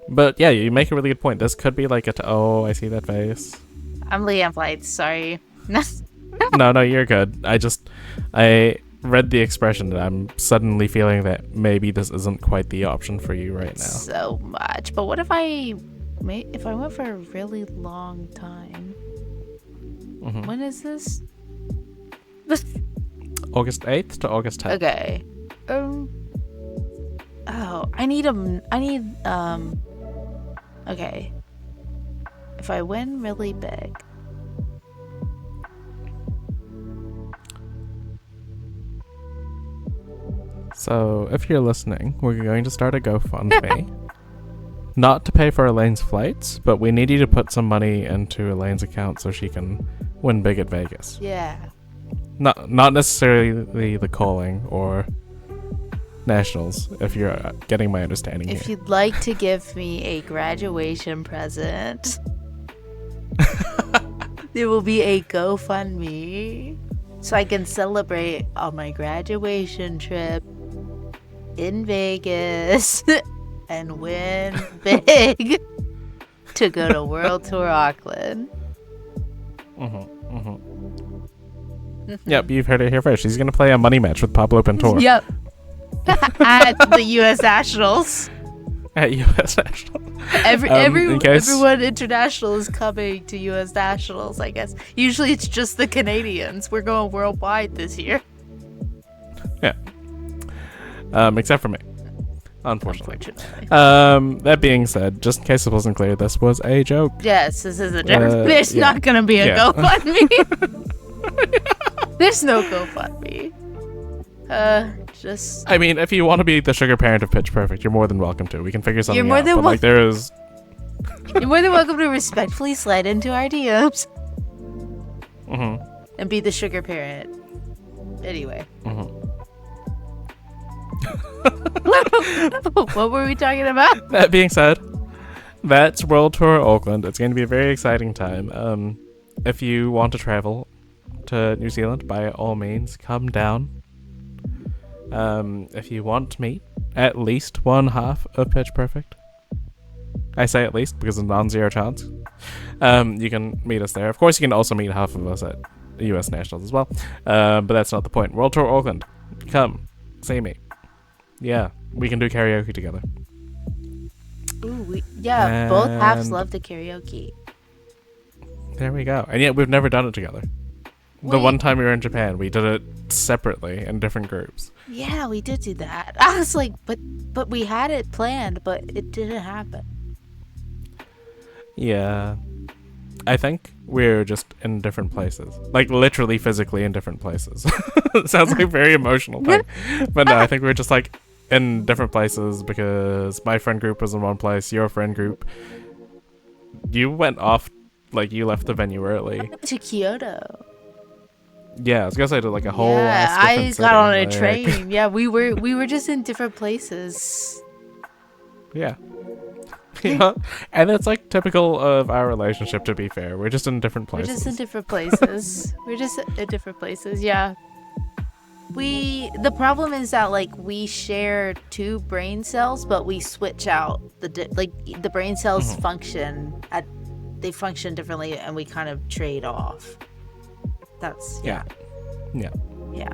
[SPEAKER 1] But yeah, you make a really good point. This could be like oh, I see that face.
[SPEAKER 2] I'm Leanne Flights, sorry.
[SPEAKER 1] No, you're good. I read the expression and I'm suddenly feeling that maybe this isn't quite the option for you right now.
[SPEAKER 2] So much. But what if I went for a really long time? When is this?
[SPEAKER 1] August 8th to August 10th.
[SPEAKER 2] Okay. Okay. If I win really big.
[SPEAKER 1] So, if you're listening, we're going to start a GoFundMe. Not to pay for Elaine's flights, but we need you to put some money into Elaine's account so she can win big at Vegas.
[SPEAKER 2] Yeah.
[SPEAKER 1] Not necessarily the calling or nationals, if you're getting my understanding
[SPEAKER 2] If
[SPEAKER 1] here.
[SPEAKER 2] you'd like to give me a graduation present, there will be a GoFundMe so I can celebrate on my graduation trip in Vegas and win big to go to World Tour Auckland.
[SPEAKER 1] Yep, you've heard it here first. She's going to play a money match with Pablo Pintor.
[SPEAKER 2] Yep. At the U.S. Nationals.
[SPEAKER 1] At U.S. Nationals.
[SPEAKER 2] Everyone international is coming to U.S. Nationals, I guess. Usually it's just the Canadians. We're going worldwide this year.
[SPEAKER 1] Yeah. except for me. Unfortunately.
[SPEAKER 2] Unfortunately.
[SPEAKER 1] That being said, just in case it wasn't clear, this was a joke.
[SPEAKER 2] Yes, this is a joke. There's
[SPEAKER 1] yeah.
[SPEAKER 2] not gonna be a
[SPEAKER 1] Yeah.
[SPEAKER 2] GoFundMe. There's no GoFundMe. Just
[SPEAKER 1] I mean, if you want to be the sugar parent of Pitch Perfect, you're more than welcome to. We can figure something
[SPEAKER 2] You're more
[SPEAKER 1] out.
[SPEAKER 2] than
[SPEAKER 1] But like, there is.
[SPEAKER 2] you're more than welcome to respectfully slide into our DMs
[SPEAKER 1] Mm-hmm.
[SPEAKER 2] and be the sugar parent. Anyway.
[SPEAKER 1] Mm-hmm.
[SPEAKER 2] What were we talking about?
[SPEAKER 1] That being said, that's World Tour Auckland. It's going to be a very exciting time. If you want to travel to New Zealand, by all means, come down. If you want to meet at least one half of Pitch Perfect, I say at least because it's non-zero chance, you can meet us there. Of course, you can also meet half of us at US Nationals as well, but that's not the point. World Tour Auckland, come, see me. Yeah, we can do karaoke together.
[SPEAKER 2] Ooh, both halves
[SPEAKER 1] And-
[SPEAKER 2] love the karaoke.
[SPEAKER 1] There we go. And yet we've never done it together. The
[SPEAKER 2] Wait.
[SPEAKER 1] one time we were in Japan, we did it separately in different groups.
[SPEAKER 2] Yeah, we did do that. I was like, but we had it planned, but it didn't happen.
[SPEAKER 1] Yeah. I think we're just in different places. Like, literally physically in different places. It sounds like a very emotional thing. But no, I think we're just, like, in different places because my friend group was in one place, your friend group. You went off, like, you left the venue early.
[SPEAKER 2] To Kyoto.
[SPEAKER 1] Yeah, I was gonna say to, like, a whole
[SPEAKER 2] Yeah,
[SPEAKER 1] ass
[SPEAKER 2] I
[SPEAKER 1] different
[SPEAKER 2] got on a
[SPEAKER 1] city, like-
[SPEAKER 2] train. Yeah, we were just in different places.
[SPEAKER 1] Yeah. Yeah. And it's like typical of our relationship, to be fair. We're just in different
[SPEAKER 2] We're
[SPEAKER 1] places.
[SPEAKER 2] just in different places. We're just in different places. Yeah. The problem is that like we share two brain cells, but we switch out the brain cells they function differently, and we kind of trade off. That's
[SPEAKER 1] Yeah.
[SPEAKER 2] yeah.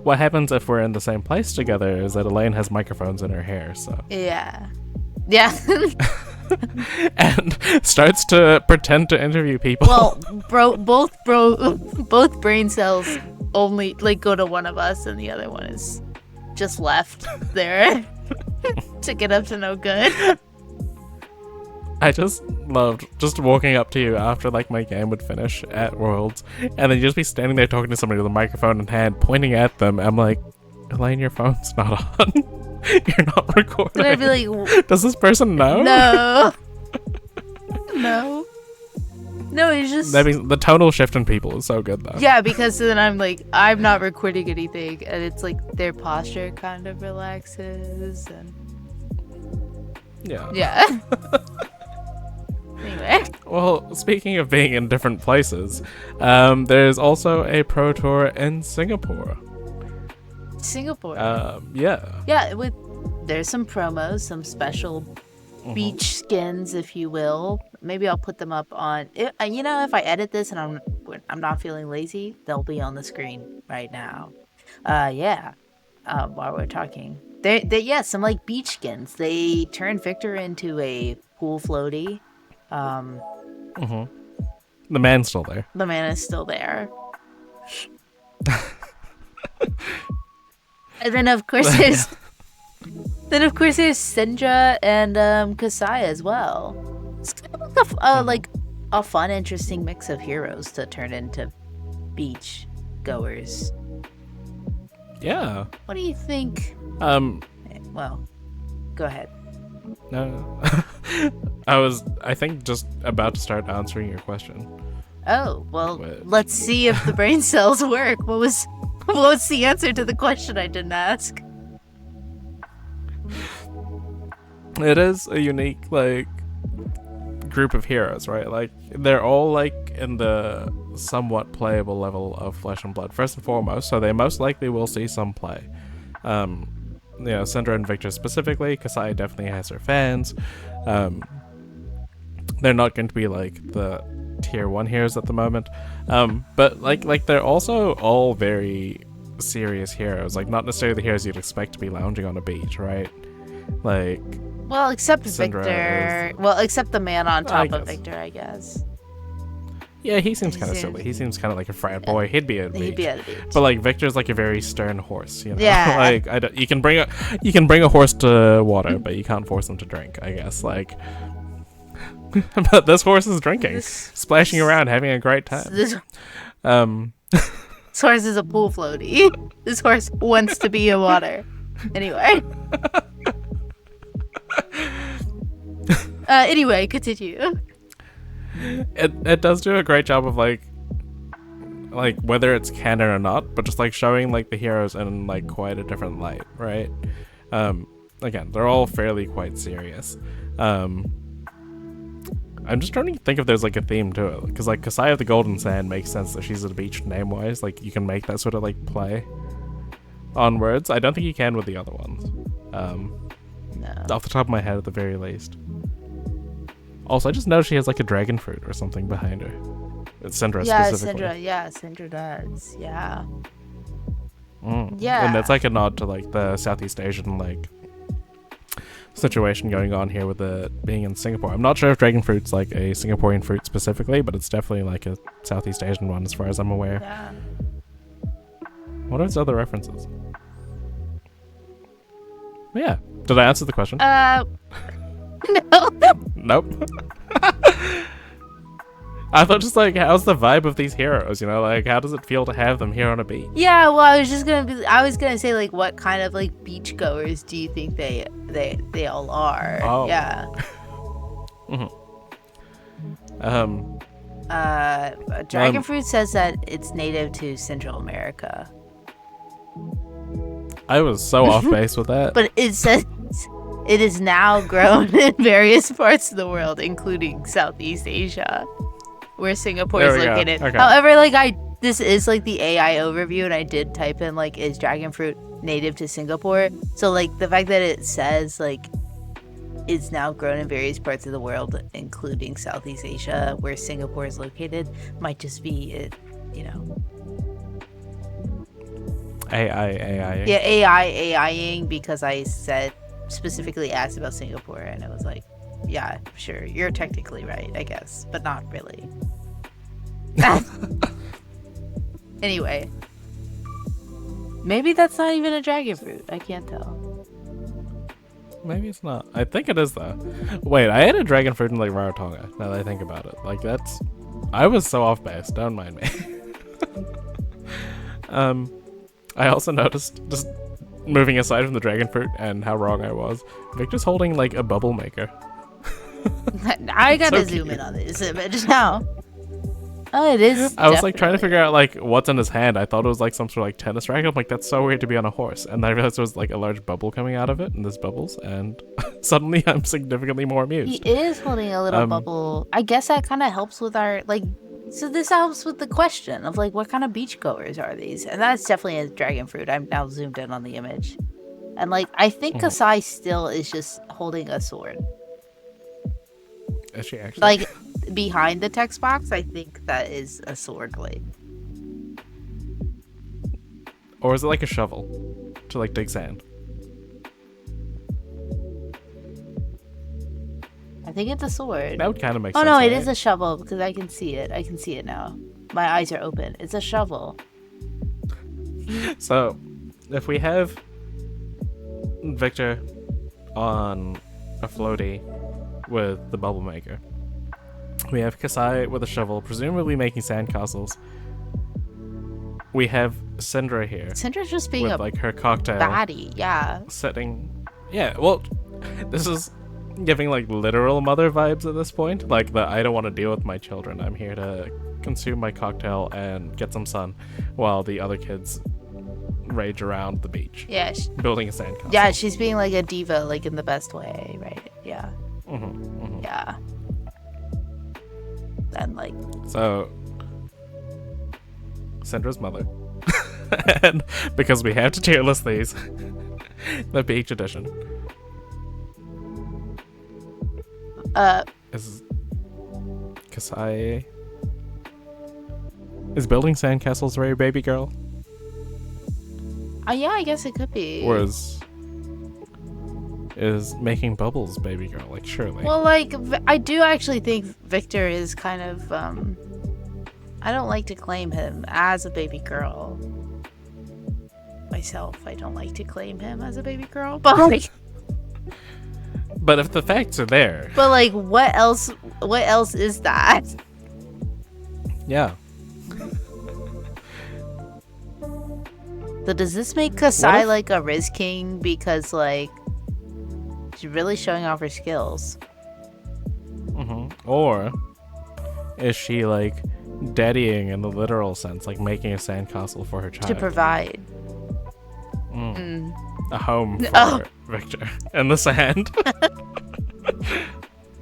[SPEAKER 1] What happens if we're in the same place together is that Elaine has microphones in her hair, so
[SPEAKER 2] Yeah.
[SPEAKER 1] and starts to pretend to interview people.
[SPEAKER 2] Well, both brain cells only like go to one of us, and the other one is just left there to get up to no good.
[SPEAKER 1] I just loved just walking up to you after like my game would finish at Worlds, and then you just be standing there talking to somebody with a microphone in hand, pointing at them. I'm like, Elaine, your phone's not on. You're not recording.
[SPEAKER 2] And I'd be like,
[SPEAKER 1] does this person know?
[SPEAKER 2] no, it's just
[SPEAKER 1] That means the tonal shift in people is so good though.
[SPEAKER 2] yeah, because then I'm like, I'm not recording anything, and it's like their posture kind of relaxes, and yeah. Anyway,
[SPEAKER 1] Well, speaking of being in different places, there's also a Pro Tour in Singapore.
[SPEAKER 2] Singapore.
[SPEAKER 1] Yeah.
[SPEAKER 2] Yeah, there's some promos, some special beach skins, if you will. Maybe I'll put them up on. If I edit this and I'm not feeling lazy, they'll be on the screen right now. While we're talking, they some like beach skins. They turned Victor into a pool floaty.
[SPEAKER 1] The man's still there.
[SPEAKER 2] The man is still there. And then of course there's Syndra and Kasai as well. It's kind of like a fun, interesting mix of heroes to turn into beach goers.
[SPEAKER 1] Yeah.
[SPEAKER 2] What do you think? Well, go ahead.
[SPEAKER 1] No. I think just about to start answering your question.
[SPEAKER 2] Oh, well,
[SPEAKER 1] What?
[SPEAKER 2] let's see if the brain cells work. What's the answer to the question I didn't ask?
[SPEAKER 1] It is a unique like group of heroes, right? Like they're all like in the somewhat playable level of Flesh and Blood first and foremost, so they most likely will see some play. Syndra and Victor specifically. Kasai definitely has her fans. They're not going to be like the tier 1 heroes at the moment, but like they're also all very serious heroes, like not necessarily the heroes you'd expect to be lounging on a beach, right? Like,
[SPEAKER 2] Well, except
[SPEAKER 1] Syndra
[SPEAKER 2] Victor.
[SPEAKER 1] is-
[SPEAKER 2] Well, except the man on
[SPEAKER 1] I
[SPEAKER 2] top of
[SPEAKER 1] guess.
[SPEAKER 2] Victor, I guess.
[SPEAKER 1] Yeah, he seems kind of silly. He seems kind of like a frat boy. He'd be at the
[SPEAKER 2] He'd
[SPEAKER 1] beach.
[SPEAKER 2] be at the beach.
[SPEAKER 1] But like Victor's like a very stern horse, you know.
[SPEAKER 2] Yeah.
[SPEAKER 1] Like you can bring a horse to water, but you can't force him to drink. I guess like. But this horse is drinking, splashing around, having a great time.
[SPEAKER 2] This horse is a pool floaty. This horse wants to be in water. Anyway. Anyway, continue.
[SPEAKER 1] It does do a great job of like whether it's canon or not, but just like showing like the heroes in like quite a different light, right? Again, they're all fairly quite serious. I'm just trying to think if there's like a theme to it, because like Kasai of the Golden Sand makes sense that she's at the beach name wise. Like you can make that sort of like play on words. I don't think you can with the other ones.
[SPEAKER 2] No.
[SPEAKER 1] Off the top of my head, at the very least. Also, I just noticed she has like a dragon fruit or something behind her. It's Syndra specifically.
[SPEAKER 2] Syndra does. Yeah.
[SPEAKER 1] Yeah. And that's like a nod to like the Southeast Asian like situation going on here with it being in Singapore. I'm not sure if dragon fruit's like a Singaporean fruit specifically, but it's definitely like a Southeast Asian one as far as I'm aware.
[SPEAKER 2] Yeah.
[SPEAKER 1] What are its other references? Yeah. Did I answer the question?
[SPEAKER 2] No.
[SPEAKER 1] Nope. I thought just like, how's the vibe of these heroes? You know, like how does it feel to have them here on a beach?
[SPEAKER 2] Yeah, well, I was gonna say like, what kind of like beachgoers do you think they all are?
[SPEAKER 1] Oh.
[SPEAKER 2] Yeah. Dragon fruit says that it's native to Central America.
[SPEAKER 1] I was so off base with that.
[SPEAKER 2] But it says it is now grown in various parts of the world, including Southeast Asia, where Singapore is located.
[SPEAKER 1] Okay.
[SPEAKER 2] However, like this is like the AI overview, and I did type in like, is dragon fruit native to Singapore? So like the fact that it says like it's now grown in various parts of the world, including Southeast Asia, where Singapore is located, might just be it, you know.
[SPEAKER 1] AI.
[SPEAKER 2] Yeah, AIing, because I said specifically asked about Singapore, and it was like, yeah, sure, you're technically right, I guess, but not really. Anyway, maybe that's not even a dragon fruit. I can't tell.
[SPEAKER 1] Maybe it's not. I think it is though. Wait, I had a dragon fruit in like Rarotonga. Now that I think about it, like that's. I was so off base. Don't mind me. I also noticed, just moving aside from the dragon fruit and how wrong I was, Victor's holding like a bubble maker.
[SPEAKER 2] I gotta
[SPEAKER 1] so
[SPEAKER 2] zoom in on this image now. Oh, it is.
[SPEAKER 1] I was like trying to figure out like what's in his hand. I thought it was like some sort of like tennis racket. I'm like, that's so weird to be on a horse. And then I realized there was like a large bubble coming out of it, and there's bubbles, and suddenly I'm significantly more amused.
[SPEAKER 2] He is holding a little bubble. I guess that kind of helps with our like. So this helps with the question of like, what kind of beachgoers are these? And that's definitely a dragon fruit. I'm now zoomed in on the image, and like I think Kasai still is just holding a sword.
[SPEAKER 1] Is she actually?
[SPEAKER 2] Like behind the text box, I think that is a sword blade.
[SPEAKER 1] Or is it like a shovel to like dig sand?
[SPEAKER 2] I think it's a sword.
[SPEAKER 1] That would kind of make
[SPEAKER 2] sense.
[SPEAKER 1] sense.
[SPEAKER 2] Oh no, it
[SPEAKER 1] right?
[SPEAKER 2] is a shovel because I can see it. I can see it now. My eyes are open. It's a shovel.
[SPEAKER 1] So, if we have Victor on a floaty with the bubble maker, we have Kasai with a shovel, presumably making sandcastles. We have Syndra here.
[SPEAKER 2] Syndra's just being
[SPEAKER 1] with
[SPEAKER 2] a
[SPEAKER 1] like her cocktail
[SPEAKER 2] baddie, yeah.
[SPEAKER 1] Setting. Yeah, well, this is giving like literal mother vibes at this point. Like the I don't want to deal with my children. I'm here to consume my cocktail and get some sun, while the other kids rage around the beach.
[SPEAKER 2] Yeah.
[SPEAKER 1] Building a sandcastle.
[SPEAKER 2] Yeah, she's being like a diva, like in the best way, right? Yeah. Yeah. And like.
[SPEAKER 1] So, Syndra's mother. And because we have to tier list these, the beach edition. Is Kasai is building sandcastles for your baby girl?
[SPEAKER 2] Yeah, I guess it could be.
[SPEAKER 1] Or is making bubbles baby girl? Like surely.
[SPEAKER 2] Well, like I do actually think Victor is kind of I don't like to claim him as a baby girl. Myself, I don't like to claim him as a baby girl, but like,
[SPEAKER 1] But if the facts are there,
[SPEAKER 2] but like, what else? What else is that?
[SPEAKER 1] yeah.
[SPEAKER 2] So does this make Kasai like a Riz King because like she's really showing off her skills?
[SPEAKER 1] Or is she like daddying in the literal sense, like making a sandcastle for her child
[SPEAKER 2] To provide.
[SPEAKER 1] a home for Victor in the sand?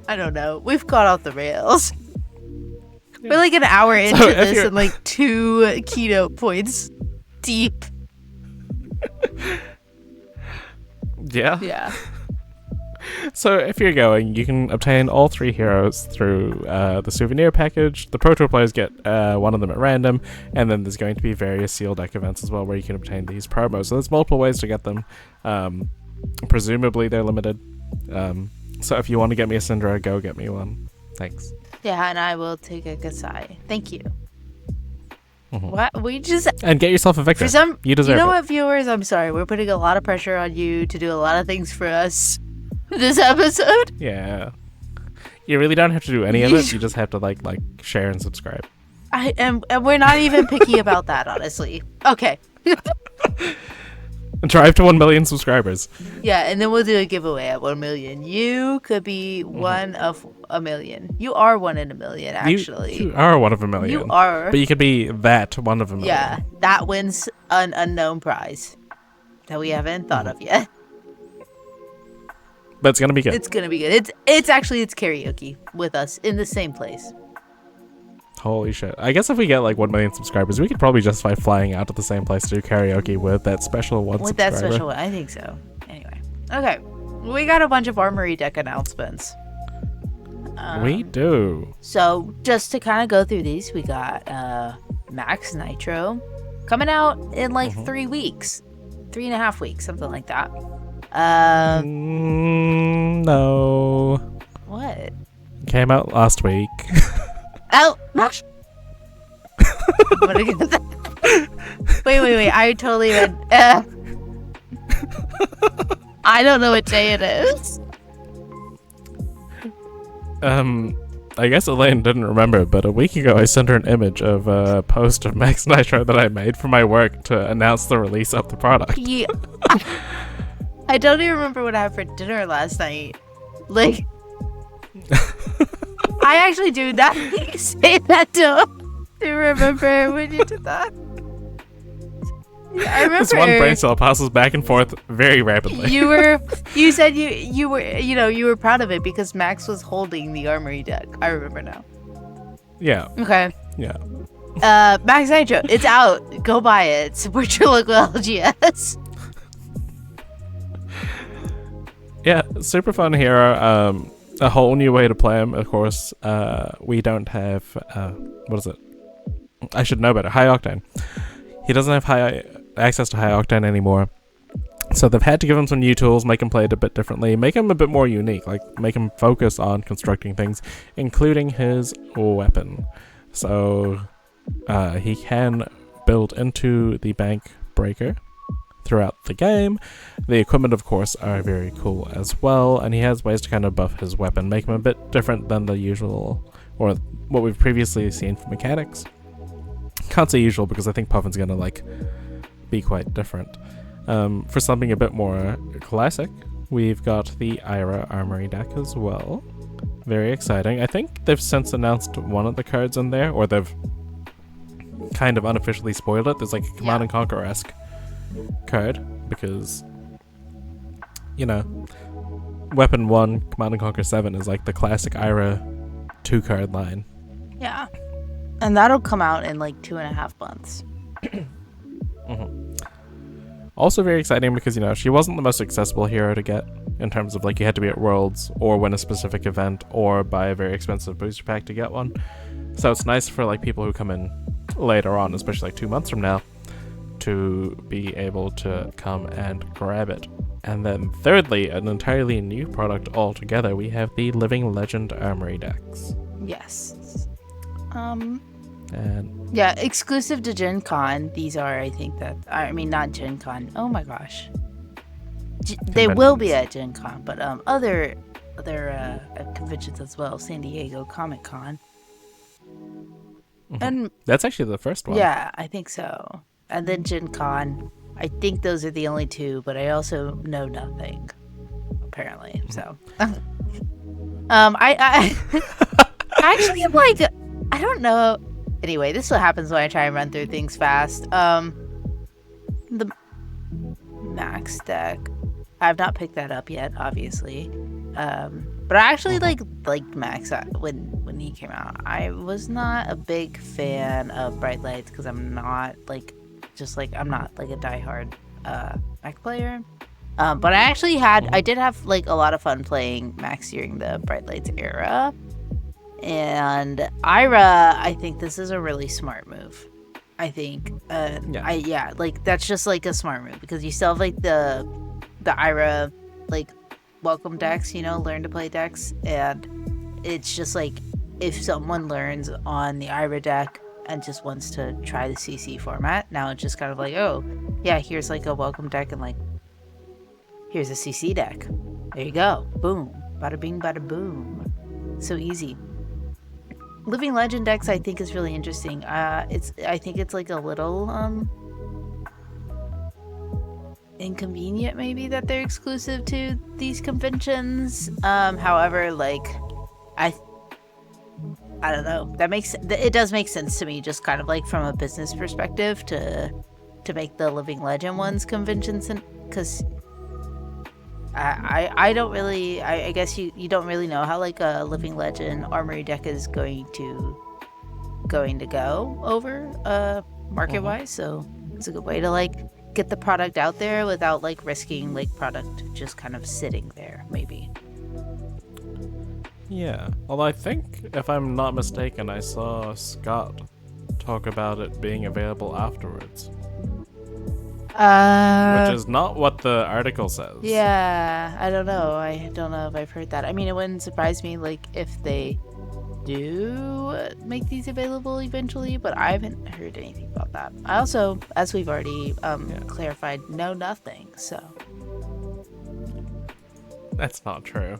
[SPEAKER 2] I don't know. We've got off the rails. We're like an hour into this and like 2 keynote points deep.
[SPEAKER 1] Yeah.
[SPEAKER 2] Yeah.
[SPEAKER 1] So if you're going, you can obtain all 3 heroes through the souvenir package. The Pro Tour players get one of them at random, and then there's going to be various sealed deck events as well where you can obtain these promos. So there's multiple ways to get them. Presumably they're limited. So if you want to get me a Syndra, go get me one. Thanks.
[SPEAKER 2] Yeah, and I will take a Kasai. Thank you. What we just
[SPEAKER 1] and get yourself a Victor. You deserve it.
[SPEAKER 2] You know what, viewers? I'm sorry. We're putting a lot of pressure on you to do a lot of things for us this episode.
[SPEAKER 1] Yeah. You really don't have to do any of it. You just have to like share and subscribe.
[SPEAKER 2] And we're not even picky about that, honestly. Okay.
[SPEAKER 1] And drive to 1 million subscribers.
[SPEAKER 2] Yeah, and then we'll do a giveaway at 1 million. You could be one of a million. You are 1 in a million, actually.
[SPEAKER 1] You are 1 of a million.
[SPEAKER 2] You are.
[SPEAKER 1] But you could be that 1 of a million.
[SPEAKER 2] Yeah, that wins an unknown prize that we haven't thought of yet.
[SPEAKER 1] But it's gonna be good.
[SPEAKER 2] It's gonna be good. It's karaoke with us in the same place.
[SPEAKER 1] Holy shit. I guess if we get like 1 million subscribers, we could probably justify flying out to the same place to do karaoke with that special one subscriber.
[SPEAKER 2] With that special one, I think so. Anyway. Okay. We got a bunch of Armory Deck announcements.
[SPEAKER 1] We do.
[SPEAKER 2] So, just to kind of go through these, we got Max Nitro coming out in like 3 weeks. 3.5 weeks, something like that.
[SPEAKER 1] No.
[SPEAKER 2] What?
[SPEAKER 1] Came out last week.
[SPEAKER 2] Oh! Wait. I totally read. I don't know what day it is.
[SPEAKER 1] I guess Elaine didn't remember, but a week ago I sent her an image of a post of Max Nitro that I made for my work to announce the release of the product.
[SPEAKER 2] Yeah. I don't even remember what I had for dinner last night. Like, I actually do not say that to remember when you did that. I remember
[SPEAKER 1] this one brain cell passes back and forth very rapidly.
[SPEAKER 2] You said you were proud of it because Max was holding the Armory deck. I remember now.
[SPEAKER 1] Yeah.
[SPEAKER 2] Okay.
[SPEAKER 1] Yeah.
[SPEAKER 2] Max Nitro, it's out. Go buy it. Support your local LGS.
[SPEAKER 1] Yeah, super fun hero. A whole new way to play him, of course. We don't have what is it? I should know better. High Octane. He doesn't have access to High Octane anymore. So they've had to give him some new tools, make him play it a bit differently, make him a bit more unique, like make him focus on constructing things, including his weapon. So he can build into the bank breaker throughout the game. The equipment, of course, are very cool as well, and he has ways to kind of buff his weapon, make him a bit different than the usual, or what we've previously seen for mechanics. Can't say usual because I think Puffin's gonna like be quite different. For something a bit more classic, we've got the Ira Armory deck as well. Very exciting. I think they've since announced one of the cards in there, or they've kind of unofficially spoiled it. There's like a Command and Conquer-esque card, because, you know, Weapon 1, Command and Conquer 7 is like the classic Ira 2-card line.
[SPEAKER 2] Yeah. And that'll come out in like 2.5 months.
[SPEAKER 1] Also very exciting because, you know, she wasn't the most accessible hero to get in terms of like you had to be at Worlds or win a specific event or buy a very expensive booster pack to get one. So it's nice for like people who come in later on, especially like 2 months from now, to be able to come and grab it. And then thirdly, an entirely new product altogether, we have the Living Legend Armory Decks.
[SPEAKER 2] Yes.
[SPEAKER 1] And
[SPEAKER 2] Yeah, exclusive to Gen Con. These are, I think not Gen Con. Oh my gosh. They will be at Gen Con, but other conventions as well. San Diego Comic Con. And
[SPEAKER 1] that's actually the first one.
[SPEAKER 2] Yeah, I think so. And then Gen Con. I think those are the only two, but I also know nothing, apparently. So, I actually am like, I don't know. Anyway, this is what happens when I try and run through things fast. The Max deck. I have not picked that up yet, obviously. But I actually liked Max when he came out. I was not a big fan of Bright Lights because I'm not like a diehard Mac player. But I did have like a lot of fun playing Max during the Bright Lights era. And Ira, I think this is a really smart move. I think, that's just like a smart move because you still have like the Ira like welcome decks, learn to play decks, and it's just like if someone learns on the Ira deck and just wants to try the CC format, now it's just kind of like, oh yeah, here's like a welcome deck and like here's a CC deck. There you go, boom, bada bing, bada boom, so easy. Living Legend decks I think is really interesting. I think it's like a little inconvenient maybe that they're exclusive to these conventions. However, like I don't know, it does make sense to me, just kind of like from a business perspective to make the Living Legend ones conventions, and because I don't really, I guess you don't really know how like a Living Legend Armory deck is going to go over market wise, so it's a good way to like get the product out there without like risking like product just kind of sitting there maybe.
[SPEAKER 1] Yeah, well, I think if I'm not mistaken, I saw Scott talk about it being available afterwards. Which is not what the article says.
[SPEAKER 2] Yeah, I don't know. I don't know if I've heard that. I mean, it wouldn't surprise me like if they do make these available eventually, but I haven't heard anything about that. I also, as we've already clarified, know nothing, so.
[SPEAKER 1] That's not true.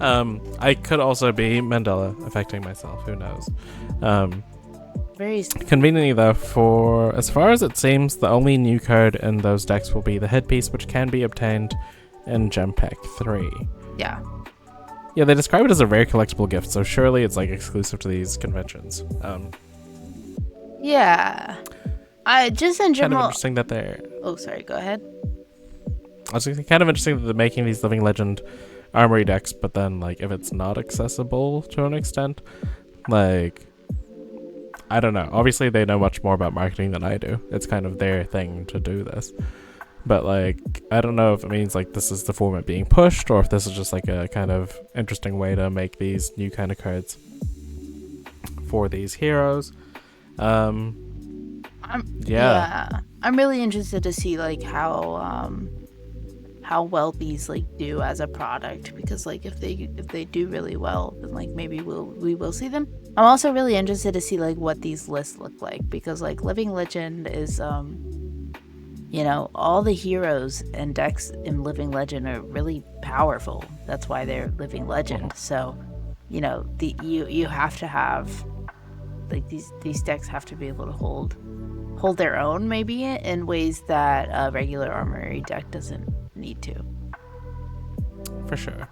[SPEAKER 1] I could also be Mandela affecting myself, who knows.
[SPEAKER 2] Very
[SPEAKER 1] conveniently though, for as far as it seems, the only new card in those decks will be the headpiece, which can be obtained in Gem Pack 3.
[SPEAKER 2] Yeah.
[SPEAKER 1] Yeah, they describe it as a rare collectible gift, so surely it's like exclusive to these conventions.
[SPEAKER 2] Yeah. I just in general.
[SPEAKER 1] Kind of interesting that they're.
[SPEAKER 2] Oh, sorry. Go ahead.
[SPEAKER 1] I was kind of interesting that they're making these Living Legend Armory decks, but then like if it's not accessible to an extent, like I don't know. Obviously, they know much more about marketing than I do. It's kind of their thing to do this. But, like, I don't know if it means, like, this is the format being pushed, or if this is just, like, a kind of interesting way to make these new kind of cards for these heroes.
[SPEAKER 2] I'm really interested to see, like, how well these, like, do as a product. Because, like, if they do really well, then, like, maybe we will see them. I'm also really interested to see like what these lists look like, because like Living Legend is all the heroes and decks in Living Legend are really powerful. That's why they're Living Legend. So you have to have like these decks have to be able to hold their own maybe in ways that a regular Armory deck doesn't need to.
[SPEAKER 1] For sure.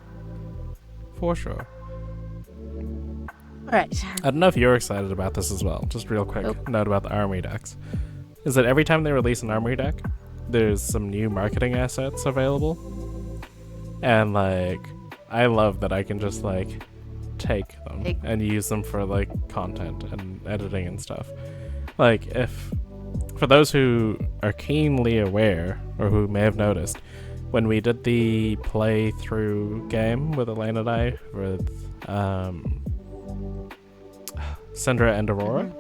[SPEAKER 2] Right.
[SPEAKER 1] I don't know if you're excited about this as well. Just real quick note about the Armory decks. Is that every time they release an Armory deck, there's some new marketing assets available. And like, I love that I can just like take them and use them for like content and editing and stuff. Like for those who are keenly aware or who may have noticed, when we did the playthrough game with Elaine and I with Syndra and Aurora.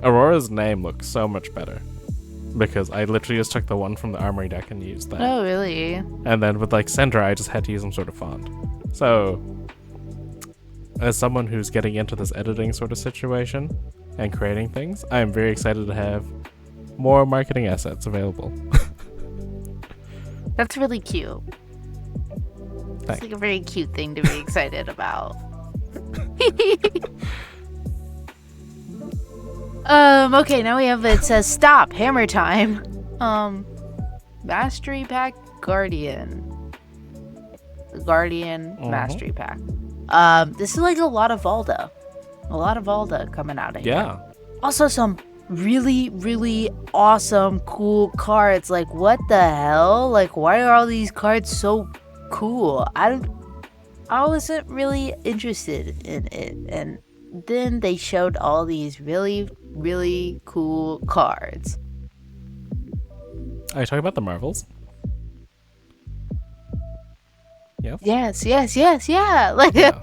[SPEAKER 1] Aurora's name looks so much better because I literally just took the one from the Armory deck and used that.
[SPEAKER 2] Oh, really?
[SPEAKER 1] And then with like Syndra, I just had to use some sort of font. So as someone who's getting into this editing sort of situation and creating things, I am very excited to have more marketing assets available.
[SPEAKER 2] That's really cute. It's like a very cute thing to be excited about. Okay, now we have, it says stop, hammer time. Mastery Pack Guardian. The Guardian Mastery Pack. This is like a lot of Valda. A lot of Valda coming out of here.
[SPEAKER 1] Yeah.
[SPEAKER 2] Also some really, really awesome, cool cards. Like, what the hell? Like, why are all these cards so cool? I wasn't really interested in it, and then they showed all these really, really cool cards.
[SPEAKER 1] Are you talking about the Marvels?
[SPEAKER 2] Yes. Yeah. Like,
[SPEAKER 1] Yeah.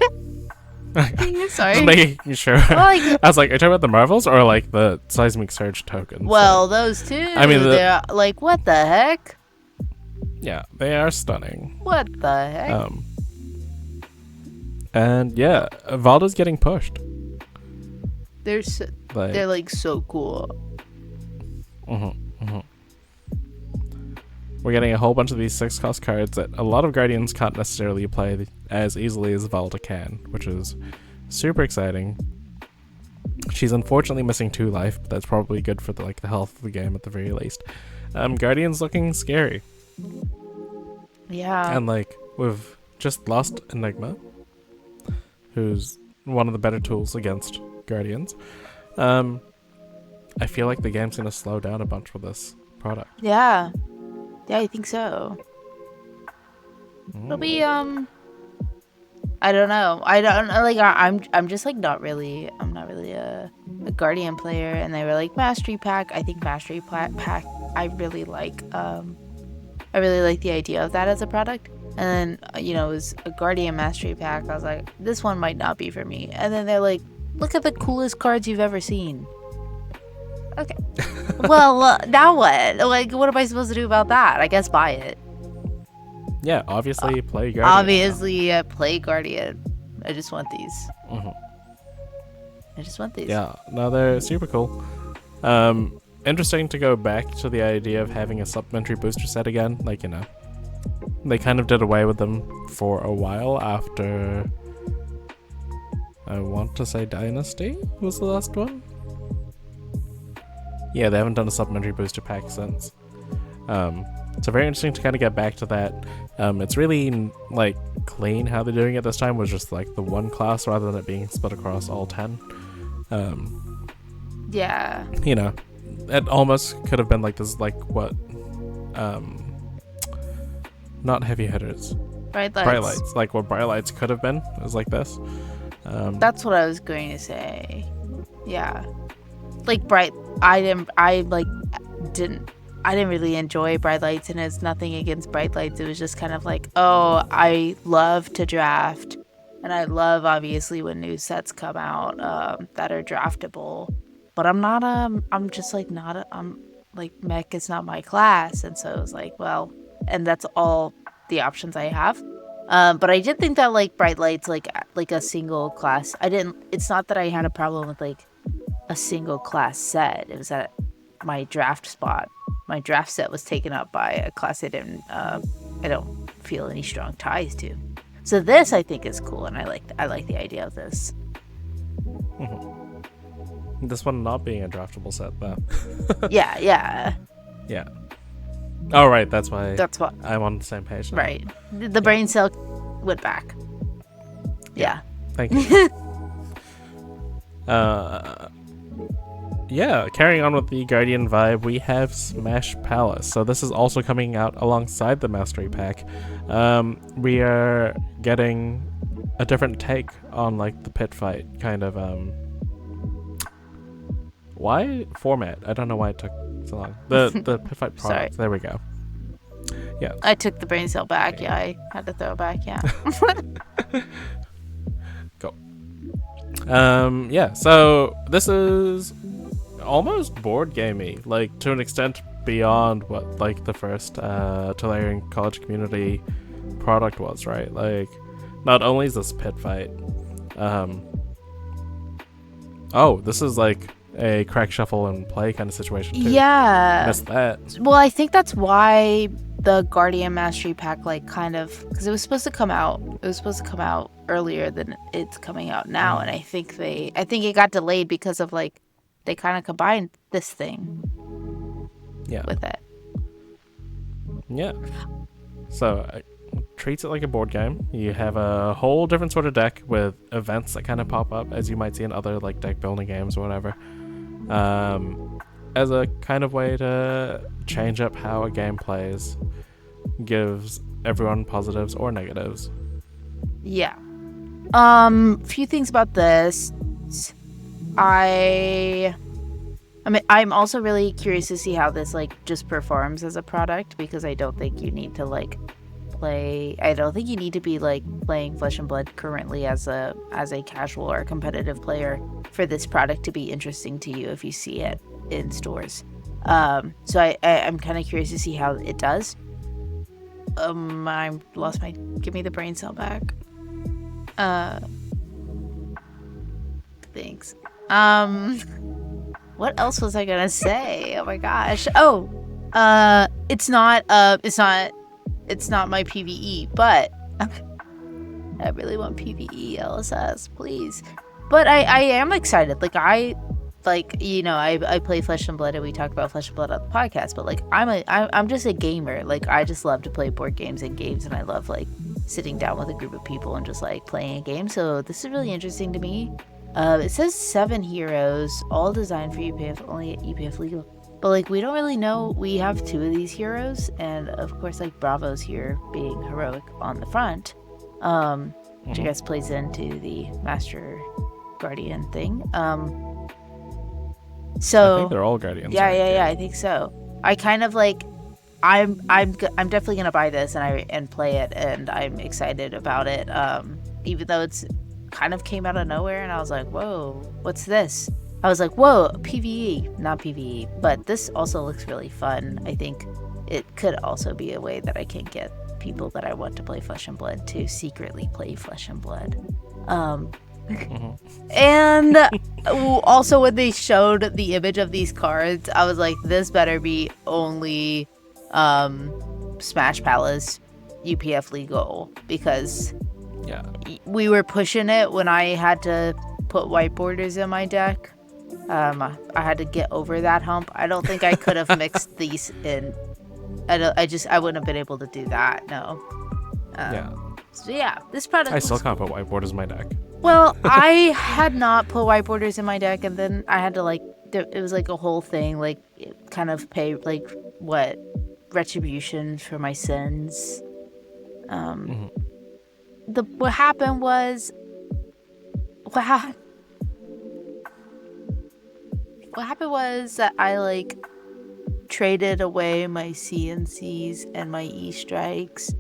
[SPEAKER 2] sorry.
[SPEAKER 1] Just making sure.
[SPEAKER 2] Like,
[SPEAKER 1] I was like, are you talking about the Marvels or like the Seismic Surge tokens?
[SPEAKER 2] well, those two.
[SPEAKER 1] I mean,
[SPEAKER 2] they're like, what the heck?
[SPEAKER 1] Yeah, they are stunning.
[SPEAKER 2] What the heck?
[SPEAKER 1] And yeah, Valda's getting pushed.
[SPEAKER 2] They're like so cool.
[SPEAKER 1] We're getting a whole bunch of these 6-cost cards that a lot of Guardians can't necessarily play as easily as Valda can, which is super exciting. She's unfortunately missing 2 life, but that's probably good for the health of the game at the very least. Guardian's looking scary.
[SPEAKER 2] Yeah.
[SPEAKER 1] And we've just lost Enigma, who's one of the better tools against Guardians. I feel like the game's gonna slow down a bunch with this product.
[SPEAKER 2] Yeah, I think so. It'll be I don't know. I'm just like not really a Guardian player, and they were like Mastery Pack. I think Mastery Pack I really like the idea of that as a product. And then, it was a Guardian Mastery Pack. I was like, this one might not be for me. And then they're like, look at the coolest cards you've ever seen. Okay. Well, now what? Like, what am I supposed to do about that? I guess buy it.
[SPEAKER 1] Yeah, obviously play Guardian.
[SPEAKER 2] Obviously, play Guardian. I just want these. I just want these.
[SPEAKER 1] Yeah, no, they're super cool. Interesting to go back to the idea of having a supplementary booster set again. They kind of did away with them for a while after, I want to say Dynasty was the last one. Yeah, they haven't done a supplementary booster pack since. So very interesting to kind of get back to that. It's really clean how they're doing it this time, was just the one class rather than it being split across all 10.
[SPEAKER 2] Yeah.
[SPEAKER 1] It almost could have been not heavy hitters. Bright lights. Like what Bright Lights could have been. It was like this.
[SPEAKER 2] That's what I was going to say. Yeah. I didn't really enjoy Bright Lights, and it's nothing against Bright Lights. It was just kind of I love to draft, and I love obviously when new sets come out that are draftable. But I'm not mech is not my class, and so it was and that's all the options I have. But I did think that Bright Lights like a single class. It's not that I had a problem with a single class set. It was that my draft set was taken up by a class I don't feel any strong ties to. So this I think is cool, and I like the idea of this.
[SPEAKER 1] This one not being a draftable set though.
[SPEAKER 2] Yeah.
[SPEAKER 1] Oh right, that's why I'm on the same page now.
[SPEAKER 2] Right. The brain cell went back. Yeah.
[SPEAKER 1] Thank you. Yeah, carrying on with the Guardian vibe, we have Smash Palace. So this is also coming out alongside the Mastery Pack. We are getting a different take on the pit fight kind of why format? I don't know why it took so long. The pit fight product. There we go. Yeah.
[SPEAKER 2] I took the brain cell back. Yeah, I had to throw it back. Yeah.
[SPEAKER 1] Go. Yeah. So this is almost board gamey, to an extent beyond what the first Tolarian College Community product was, right? Not only is this pit fight, Oh, this is like a crack, shuffle, and play kind of situation too.
[SPEAKER 2] Yeah.
[SPEAKER 1] Missed that.
[SPEAKER 2] Well, I think that's why the Guardian Mastery Pack, like, kind of, because it was supposed to come out. It was supposed to come out earlier than it's coming out now, and I think it got delayed because of like they kind of combined this thing.
[SPEAKER 1] Yeah.
[SPEAKER 2] With it.
[SPEAKER 1] Yeah. So treats it like a board game. You have a whole different sort of deck with events that kind of pop up, as you might see in other like deck building games or whatever, as a kind of way to change up how a game plays, gives everyone positives or negatives.
[SPEAKER 2] Yeah. Few things about this. I mean, I'm also really curious to see how this like just performs as a product, because I don't think you need to like I don't think you need to be like playing Flesh and Blood currently as a casual or competitive player for this product to be interesting to you if you see it in stores. So I'm kind of curious to see how it does. I lost my. Give me the brain cell back. Thanks. What else was I gonna say? Oh my gosh. Oh, it's not my PvE, but I really want PvE LSS, please. But I am excited. Like I play Flesh and Blood, and we talked about Flesh and Blood on the podcast. But like I'm just a gamer. Like I just love to play board games and games, and I love like sitting down with a group of people and just like playing a game. So this is really interesting to me. It says 7 heroes, all designed for UPF, only at UPF legal. But like we don't really know. We have 2 of these heroes, and of course like Bravo's here being heroic on the front, which I guess plays into the Master Guardian thing. So
[SPEAKER 1] I think they're all Guardians.
[SPEAKER 2] Yeah, I think so. I kind of like I'm definitely gonna buy this and play it, and I'm excited about it. Even though it's kind of came out of nowhere, and I was like, whoa, what's this? I was like, whoa, PvE, not PvE. But this also looks really fun. I think it could also be a way that I can get people that I want to play Flesh and Blood to secretly play Flesh and Blood. And also when they showed the image of these cards, I was like, this better be only Smash Palace UPF legal, because
[SPEAKER 1] yeah,
[SPEAKER 2] we were pushing it when I had to put white borders in my deck. I had to get over that hump. I don't think I could have mixed these in. I wouldn't have been able to do that. No.
[SPEAKER 1] Yeah.
[SPEAKER 2] So yeah, this product.
[SPEAKER 1] I still can't put white borders in my deck.
[SPEAKER 2] Well, I had not put white borders in my deck, and then I had to like. It was like a whole thing, like kind of pay like what retribution for my sins. What happened was. What happened was that I like traded away my CNCs and my E-strikes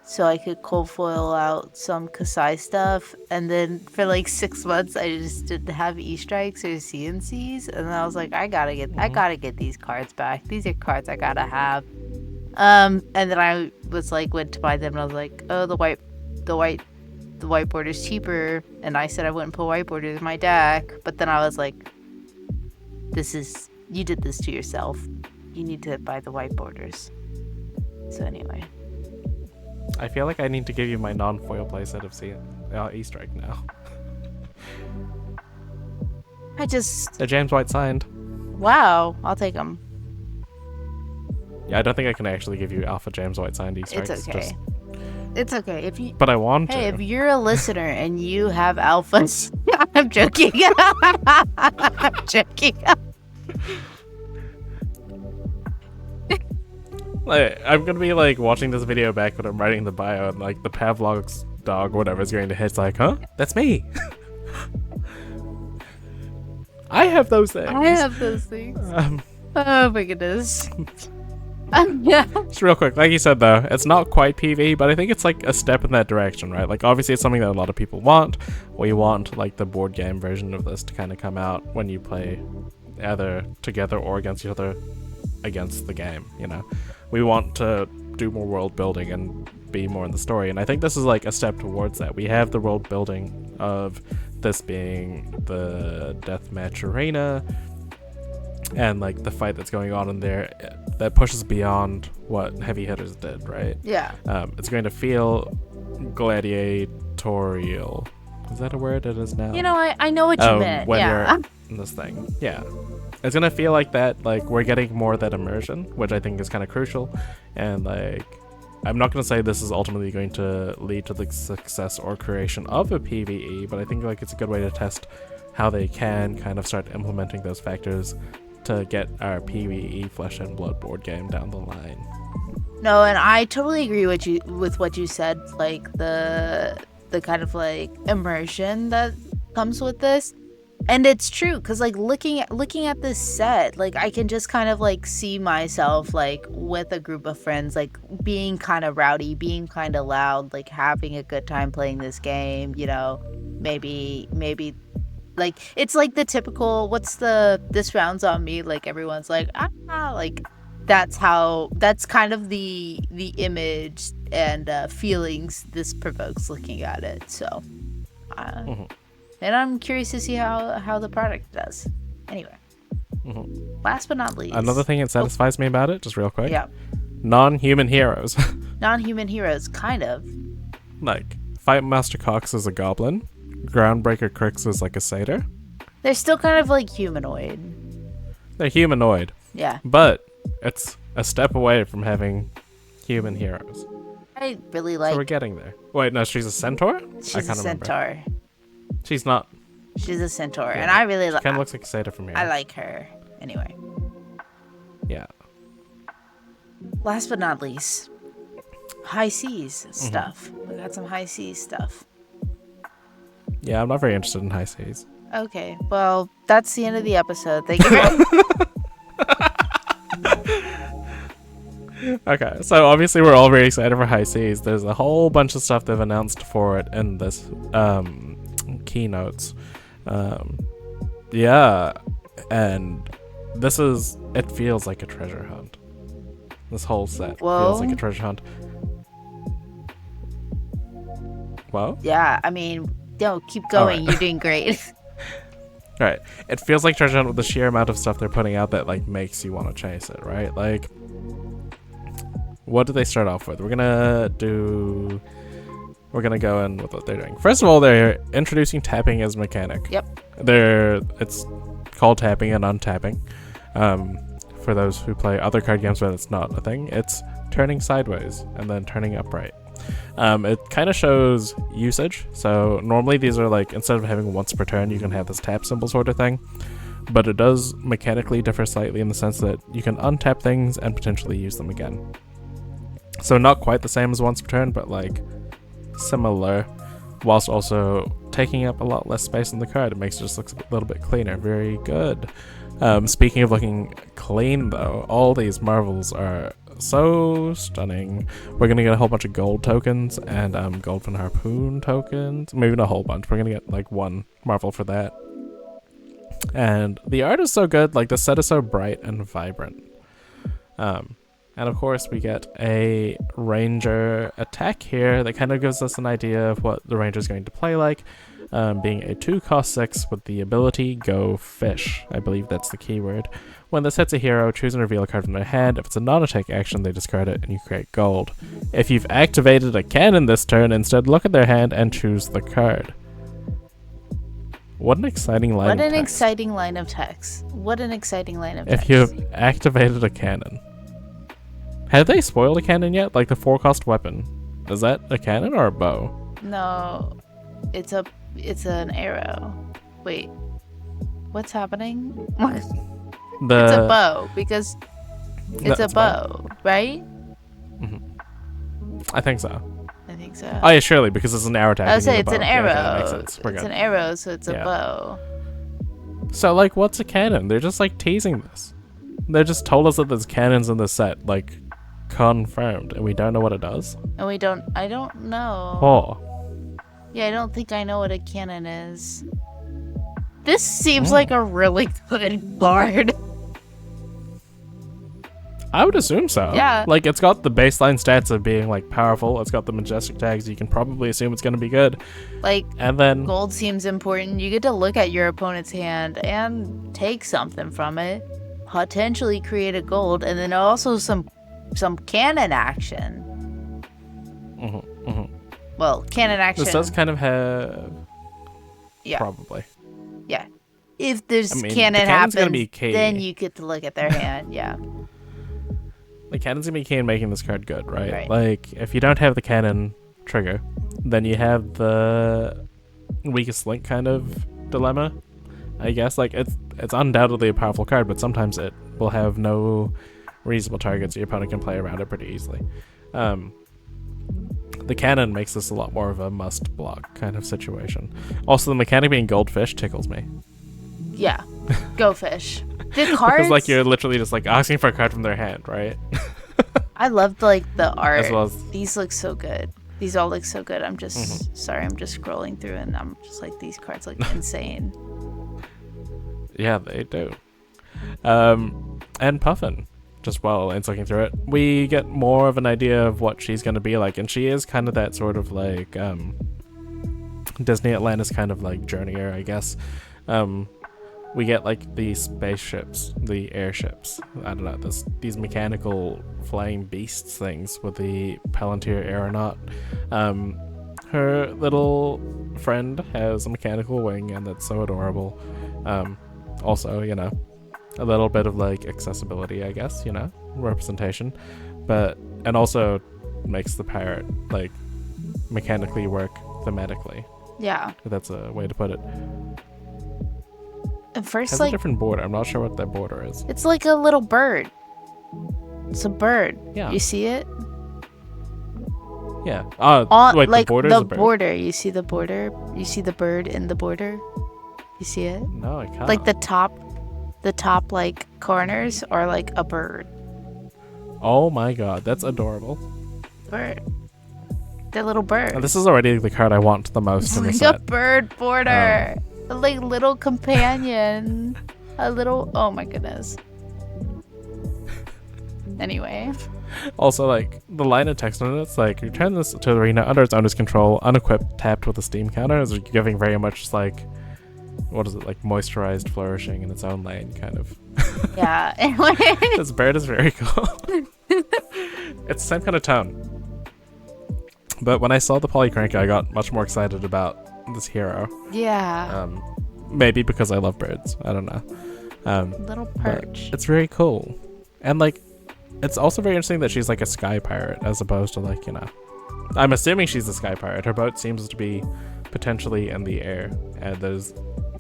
[SPEAKER 2] so I could cold foil out some Kasai stuff, and then for like 6 months I just didn't have E-strikes or CNCs, and I was like, I gotta get these cards back. These are cards I gotta have. And then I was like, went to buy them, and I was like, oh, the white border's cheaper, and I said I wouldn't put white borders in my deck, but then I was like, you did this to yourself. You need to buy the white borders. So anyway.
[SPEAKER 1] I feel like I need to give you my non-foil playset of E-strike now. They're James White signed.
[SPEAKER 2] Wow, I'll take them.
[SPEAKER 1] Yeah, I don't think I can actually give you Alpha James White signed E-strikes.
[SPEAKER 2] It's okay. It's okay if you.
[SPEAKER 1] But I want to.
[SPEAKER 2] Hey, if you're a listener and you have alphas, I'm joking. I'm joking.
[SPEAKER 1] Like, I'm gonna be like watching this video back when I'm writing the bio, and like the Pavlov's dog, whatever, is going to hit. It's like, huh? That's me. I have those things.
[SPEAKER 2] Oh my goodness. Yeah.
[SPEAKER 1] Just real quick, like you said though, it's not quite PV, but I think it's like a step in that direction, right? Like obviously it's something that a lot of people want. We want like the board game version of this to kind of come out when you play either together or against each other against the game, you know? We want to do more world building and be more in the story, and I think this is like a step towards that. We have the world building of this being the deathmatch arena, and like the fight that's going on in there that pushes beyond what heavy hitters did, right?
[SPEAKER 2] Yeah.
[SPEAKER 1] It's going to feel gladiatorial. Is that a word? It is now.
[SPEAKER 2] You know, I know what you meant.
[SPEAKER 1] When
[SPEAKER 2] Yeah.
[SPEAKER 1] you're in this thing. Yeah. It's gonna feel like that, like we're getting more of that immersion, which I think is kind of crucial. And like, I'm not gonna say this is ultimately going to lead to the success or creation of a PvE, but I think like it's a good way to test how they can kind of start implementing those factors to get our PvE Flesh and Blood board game down the line.
[SPEAKER 2] No, and I totally agree with what you said. Like the kind of like immersion that comes with this, and it's true because like looking at this set, like I can just kind of like see myself like with a group of friends, like being kind of rowdy, being kind of loud, like having a good time playing this game. You know, maybe. Like, it's like the typical, this round's on me, like, everyone's like, like, that's kind of the image and feelings this provokes looking at it, so, and I'm curious to see how the product does. Anyway, last but not least.
[SPEAKER 1] Another thing that satisfies me about it, just real quick.
[SPEAKER 2] Yeah.
[SPEAKER 1] Non-human heroes.
[SPEAKER 2] Non-human heroes, kind of.
[SPEAKER 1] Like, Fight Master Cox is a goblin. Groundbreaker Crix is like a satyr.
[SPEAKER 2] They're still kind of like humanoid.
[SPEAKER 1] They're humanoid.
[SPEAKER 2] Yeah.
[SPEAKER 1] But it's a step away from having human heroes.
[SPEAKER 2] I really like.
[SPEAKER 1] So we're getting there. Wait, no, she's a centaur?
[SPEAKER 2] She's a centaur.
[SPEAKER 1] Remember. She's not.
[SPEAKER 2] She's a centaur,
[SPEAKER 1] Yeah.
[SPEAKER 2] And I really like.
[SPEAKER 1] Kind of looks like a satyr from here.
[SPEAKER 2] I like her. Anyway.
[SPEAKER 1] Yeah.
[SPEAKER 2] Last but not least, high seas stuff. We got some high seas stuff.
[SPEAKER 1] Yeah, I'm not very interested in high seas.
[SPEAKER 2] Okay, well, that's the end of the episode. Thank you very much.
[SPEAKER 1] Okay, so obviously we're all very excited for high seas. There's a whole bunch of stuff they've announced for it in this keynotes. Yeah, and it feels like a treasure hunt. This whole set feels like a treasure hunt. Whoa?
[SPEAKER 2] Yeah, I mean, no, keep going. Right. You're doing great.
[SPEAKER 1] Right. It feels like treasure hunt with the sheer amount of stuff they're putting out that like makes you want to chase it, right? Like, what do they start off with? We're gonna go in with what they're doing. First of all, they're introducing tapping as a mechanic.
[SPEAKER 2] Yep.
[SPEAKER 1] It's called tapping and untapping. For those who play other card games where it's not a thing, it's turning sideways and then turning upright. It kind of shows usage. So normally these are like, instead of having once per turn, you can have this tap symbol sort of thing. But it does mechanically differ slightly in the sense that you can untap things and potentially use them again. So not quite the same as once per turn, but like similar, whilst also taking up a lot less space on the card. It makes it just look a little bit cleaner. Very good. Speaking of looking clean though, all these marvels are so stunning. We're gonna get a whole bunch of gold tokens and Golden Harpoon tokens. Maybe not a whole bunch. We're gonna get like one marvel for that. And the art is so good. Like the set is so bright and vibrant. And of course we get a ranger attack here that kind of gives us an idea of what the ranger is going to play like. Being a 2-cost 6 with the ability Go Fish. I believe that's the keyword. When this hits a hero, choose and reveal a card from their hand. If it's a non-attack action, they discard it and you create gold. If you've activated a cannon this turn, instead look at their hand and choose the card. What an exciting line of text.
[SPEAKER 2] What an exciting line of text. What an exciting line of text.
[SPEAKER 1] If you've activated a cannon. Have they spoiled a cannon yet? Like the 4-cost weapon. Is that a cannon or a bow?
[SPEAKER 2] No. It's an arrow. Wait. What's happening? It's a bow because it's a bow, right?
[SPEAKER 1] I think so.
[SPEAKER 2] I think so.
[SPEAKER 1] Oh yeah, surely, because it's an arrow attack.
[SPEAKER 2] I would say it's an arrow.
[SPEAKER 1] Yeah, okay, makes sense. We're
[SPEAKER 2] it's
[SPEAKER 1] good.
[SPEAKER 2] an arrow, so it's a bow.
[SPEAKER 1] So like, what's a cannon? They're just like teasing this. They just told us that there's cannons in the set, like confirmed, and we don't know what it does.
[SPEAKER 2] And I don't know.
[SPEAKER 1] Oh.
[SPEAKER 2] Yeah, I don't think I know what a cannon is. This seems like a really good card.
[SPEAKER 1] I would assume so.
[SPEAKER 2] Yeah.
[SPEAKER 1] Like, it's got the baseline stats of being, like, powerful. It's got the majestic tags. You can probably assume it's going to be good.
[SPEAKER 2] Like,
[SPEAKER 1] And then...
[SPEAKER 2] gold seems important. You get to look at your opponent's hand and take something from it. Potentially create a gold. And then also some cannon action. Well, cannon action.
[SPEAKER 1] This does kind of have...
[SPEAKER 2] Yeah.
[SPEAKER 1] Probably.
[SPEAKER 2] Yeah. If there's
[SPEAKER 1] I mean,
[SPEAKER 2] cannon
[SPEAKER 1] the cannon's gonna
[SPEAKER 2] happens,
[SPEAKER 1] be key.
[SPEAKER 2] then you get to look at their hand. Yeah.
[SPEAKER 1] The cannon's gonna be key in making this card good, right?
[SPEAKER 2] Right.
[SPEAKER 1] Like, if you don't have the cannon trigger, then you have the weakest link kind of dilemma, I guess. Like, it's undoubtedly a powerful card, but sometimes it will have no reasonable targets. Your opponent can play around it pretty easily. The cannon makes this a lot more of a must block kind of situation. Also, the mechanic being goldfish tickles me.
[SPEAKER 2] Yeah. Go fish. The cards.
[SPEAKER 1] Because, like, you're literally just, like, asking for a card from their hand, right?
[SPEAKER 2] I loved, like, the art.
[SPEAKER 1] As well as...
[SPEAKER 2] These look so good. These all look so good. I'm just sorry. I'm just scrolling through and I'm just like, these cards look insane.
[SPEAKER 1] Yeah, they do. And Puffin, just while Elaine's looking through it, we get more of an idea of what she's going to be like. And she is kind of that sort of, like, Disney Atlantis kind of, like, journeyer, I guess. We get, like, the spaceships, the airships. I don't know, these mechanical flying beasts things with the Palantir aeronaut. Her little friend has a mechanical wing, and that's so adorable. Also, you know, a little bit of, like, accessibility, I guess, you know, representation. And also makes the pirate, like, mechanically work thematically.
[SPEAKER 2] Yeah.
[SPEAKER 1] If that's a way to put it.
[SPEAKER 2] And first,
[SPEAKER 1] Has
[SPEAKER 2] like,
[SPEAKER 1] a different border. I'm not sure what that border is.
[SPEAKER 2] it's like a little bird. It's a bird.
[SPEAKER 1] Yeah.
[SPEAKER 2] You see it?
[SPEAKER 1] Yeah. Wait,
[SPEAKER 2] Like
[SPEAKER 1] the border is a bird?
[SPEAKER 2] border. You see the border? You see the bird in the border? You see it?
[SPEAKER 1] No, I can't.
[SPEAKER 2] Like the top like corners are like a bird.
[SPEAKER 1] Oh my god, that's adorable.
[SPEAKER 2] Bird. They're little birds.
[SPEAKER 1] And this is already the card I want the most in the
[SPEAKER 2] Like a
[SPEAKER 1] set.
[SPEAKER 2] bird border. A like little companion. A little, oh my goodness. Anyway.
[SPEAKER 1] Also, like, the line of text on it, it's like, return this to the arena under its owner's control, unequipped, tapped with a steam counter, is giving very much like, what is it, like moisturized flourishing in its own lane, kind of.
[SPEAKER 2] Yeah.
[SPEAKER 1] This bird is very cool. It's the same kind of tone. But when I saw the Polycrank, I got much more excited about this hero.
[SPEAKER 2] Yeah.
[SPEAKER 1] Maybe because I love birds. I don't know.
[SPEAKER 2] Little perch.
[SPEAKER 1] It's very cool. And, like, it's also very interesting that she's, like, a sky pirate as opposed to, like, you know. I'm assuming she's a sky pirate. Her boat seems to be potentially in the air. And there's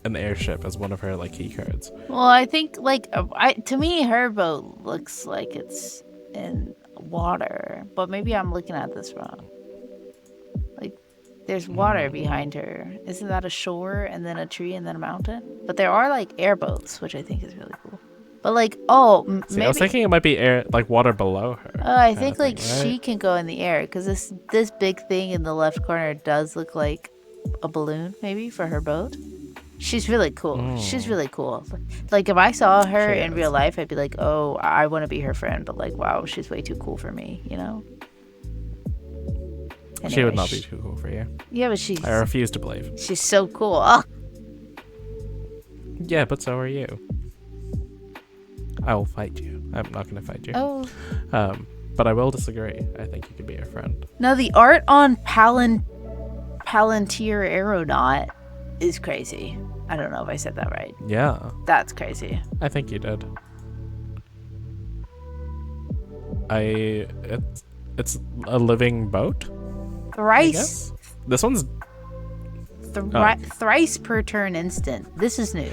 [SPEAKER 1] an airship as one of her, like, key cards.
[SPEAKER 2] Well, I think, like, to me, her boat looks like it's in water. But maybe I'm looking at this wrong. Like, there's water behind her. Isn't that a shore and then a tree and then a mountain? But there are, like, airboats, which I think is really cool. But, like, maybe...
[SPEAKER 1] I was thinking it might be air, like, water below her.
[SPEAKER 2] I think, like,
[SPEAKER 1] right?
[SPEAKER 2] she can go in the air. Because this big thing in the left corner does look like a balloon, maybe, for her boat. She's really cool. She's really cool. Like, if I saw her in real life, I'd be like, oh, I want to be her friend. But, like, wow, she's way too cool for me, you know? Anyway,
[SPEAKER 1] She would not be too cool for you.
[SPEAKER 2] Yeah, but she's...
[SPEAKER 1] I refuse to believe.
[SPEAKER 2] She's so cool. Oh.
[SPEAKER 1] Yeah, but so are you. I will fight you. I'm not going to fight you.
[SPEAKER 2] Oh.
[SPEAKER 1] But I will disagree. I think you could be a friend.
[SPEAKER 2] No, the art on Palantir Aeronaut is crazy. I don't know if I said that right.
[SPEAKER 1] Yeah.
[SPEAKER 2] That's crazy.
[SPEAKER 1] I think you did. It's a living boat.
[SPEAKER 2] Thrice.
[SPEAKER 1] This one's
[SPEAKER 2] Thrice per turn instant. This is new.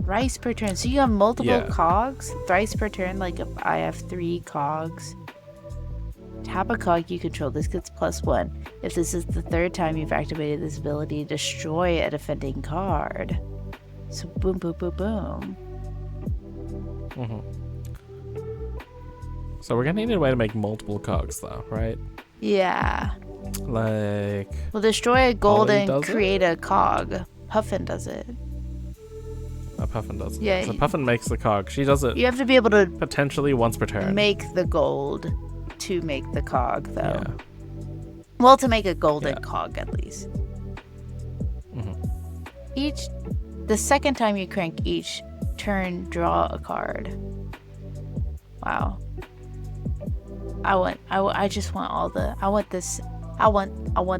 [SPEAKER 2] Thrice per turn. So you have multiple cogs. Thrice per turn. Like if I have 3 cogs. Tap a cog you control. This gets +1. If this is the 3rd time you've activated this ability, destroy a defending card. So boom, boom, boom, boom.
[SPEAKER 1] So we're gonna need a way to make multiple cogs, though, right?
[SPEAKER 2] Yeah.
[SPEAKER 1] Like.
[SPEAKER 2] Well, destroy a gold
[SPEAKER 1] Ollie
[SPEAKER 2] and
[SPEAKER 1] does
[SPEAKER 2] create a cog. Puffin does it.
[SPEAKER 1] Puffin doesn't.
[SPEAKER 2] Yeah.
[SPEAKER 1] So Puffin makes the cog. She does it
[SPEAKER 2] You have to be able to
[SPEAKER 1] potentially once per turn.
[SPEAKER 2] make the gold to make the cog, though.
[SPEAKER 1] Yeah.
[SPEAKER 2] Well, to make a golden
[SPEAKER 1] Yeah.
[SPEAKER 2] cog, at least.
[SPEAKER 1] Mm-hmm.
[SPEAKER 2] The second time you crank each turn, draw a card. Wow. I just want all the, I want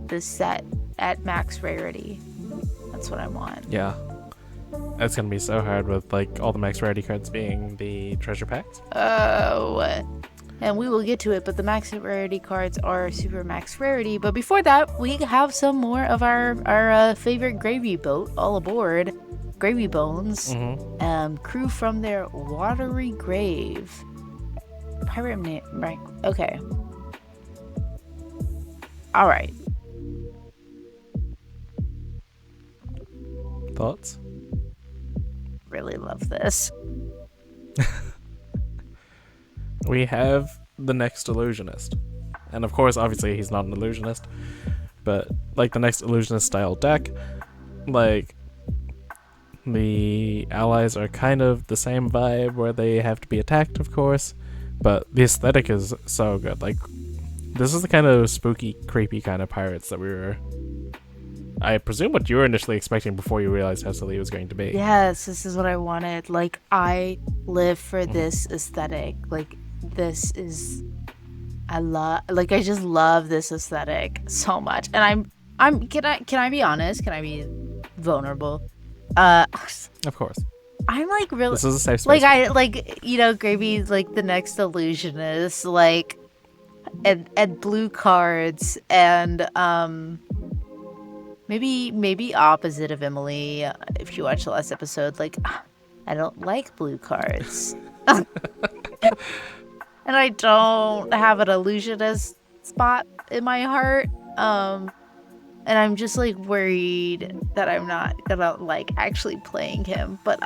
[SPEAKER 2] this set at max rarity. That's what I want.
[SPEAKER 1] Yeah. It's gonna be so hard with like all the max rarity cards being the treasure packs.
[SPEAKER 2] Oh, and we will get to it, but the max rarity cards are super max rarity. But before that, we have some more of our favorite gravy boat. All aboard, Gravy Bones. Crew from their watery grave. Pirate name, right? Okay. All right.
[SPEAKER 1] Thoughts?
[SPEAKER 2] Really love this.
[SPEAKER 1] We have the next illusionist. And of course, obviously, he's not an illusionist. But, like, the next illusionist style deck, like, the allies are kind of the same vibe where they have to be attacked, of course. But the aesthetic is so good. Like, this is the kind of spooky, creepy kind of pirates that we were... I presume what you were initially expecting before you realized how silly it was going to be.
[SPEAKER 2] Yes, this is what I wanted. Like, I live for this aesthetic. Like, this is... I just love this aesthetic so much. And can I be honest? Can I be vulnerable?
[SPEAKER 1] Of course.
[SPEAKER 2] I'm like really...
[SPEAKER 1] This is a safe space.
[SPEAKER 2] Gravy's like the next illusionist, like, and blue cards, and maybe opposite of Emily, if you watched the last episode, like, I don't like blue cards. And I don't have an illusionist spot in my heart. And I'm just like worried that I'm not gonna like actually playing him, but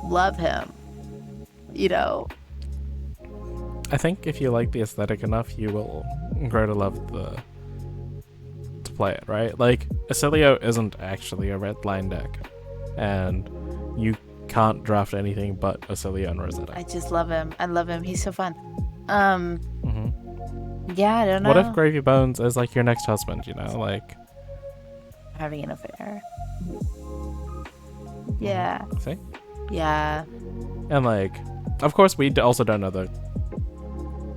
[SPEAKER 2] love him.
[SPEAKER 1] I think if you like the aesthetic enough, you will grow to love to play it, right? Like, Acilio isn't actually a red line deck, and you can't draft anything but Acilio and Rosetta.
[SPEAKER 2] I just love him. I love him. He's so fun.
[SPEAKER 1] Mm-hmm.
[SPEAKER 2] Yeah, I don't know.
[SPEAKER 1] What if Gravy Bones is like your next husband, like...
[SPEAKER 2] Having an affair. Yeah.
[SPEAKER 1] See?
[SPEAKER 2] Yeah.
[SPEAKER 1] And, like, of course, we also don't know the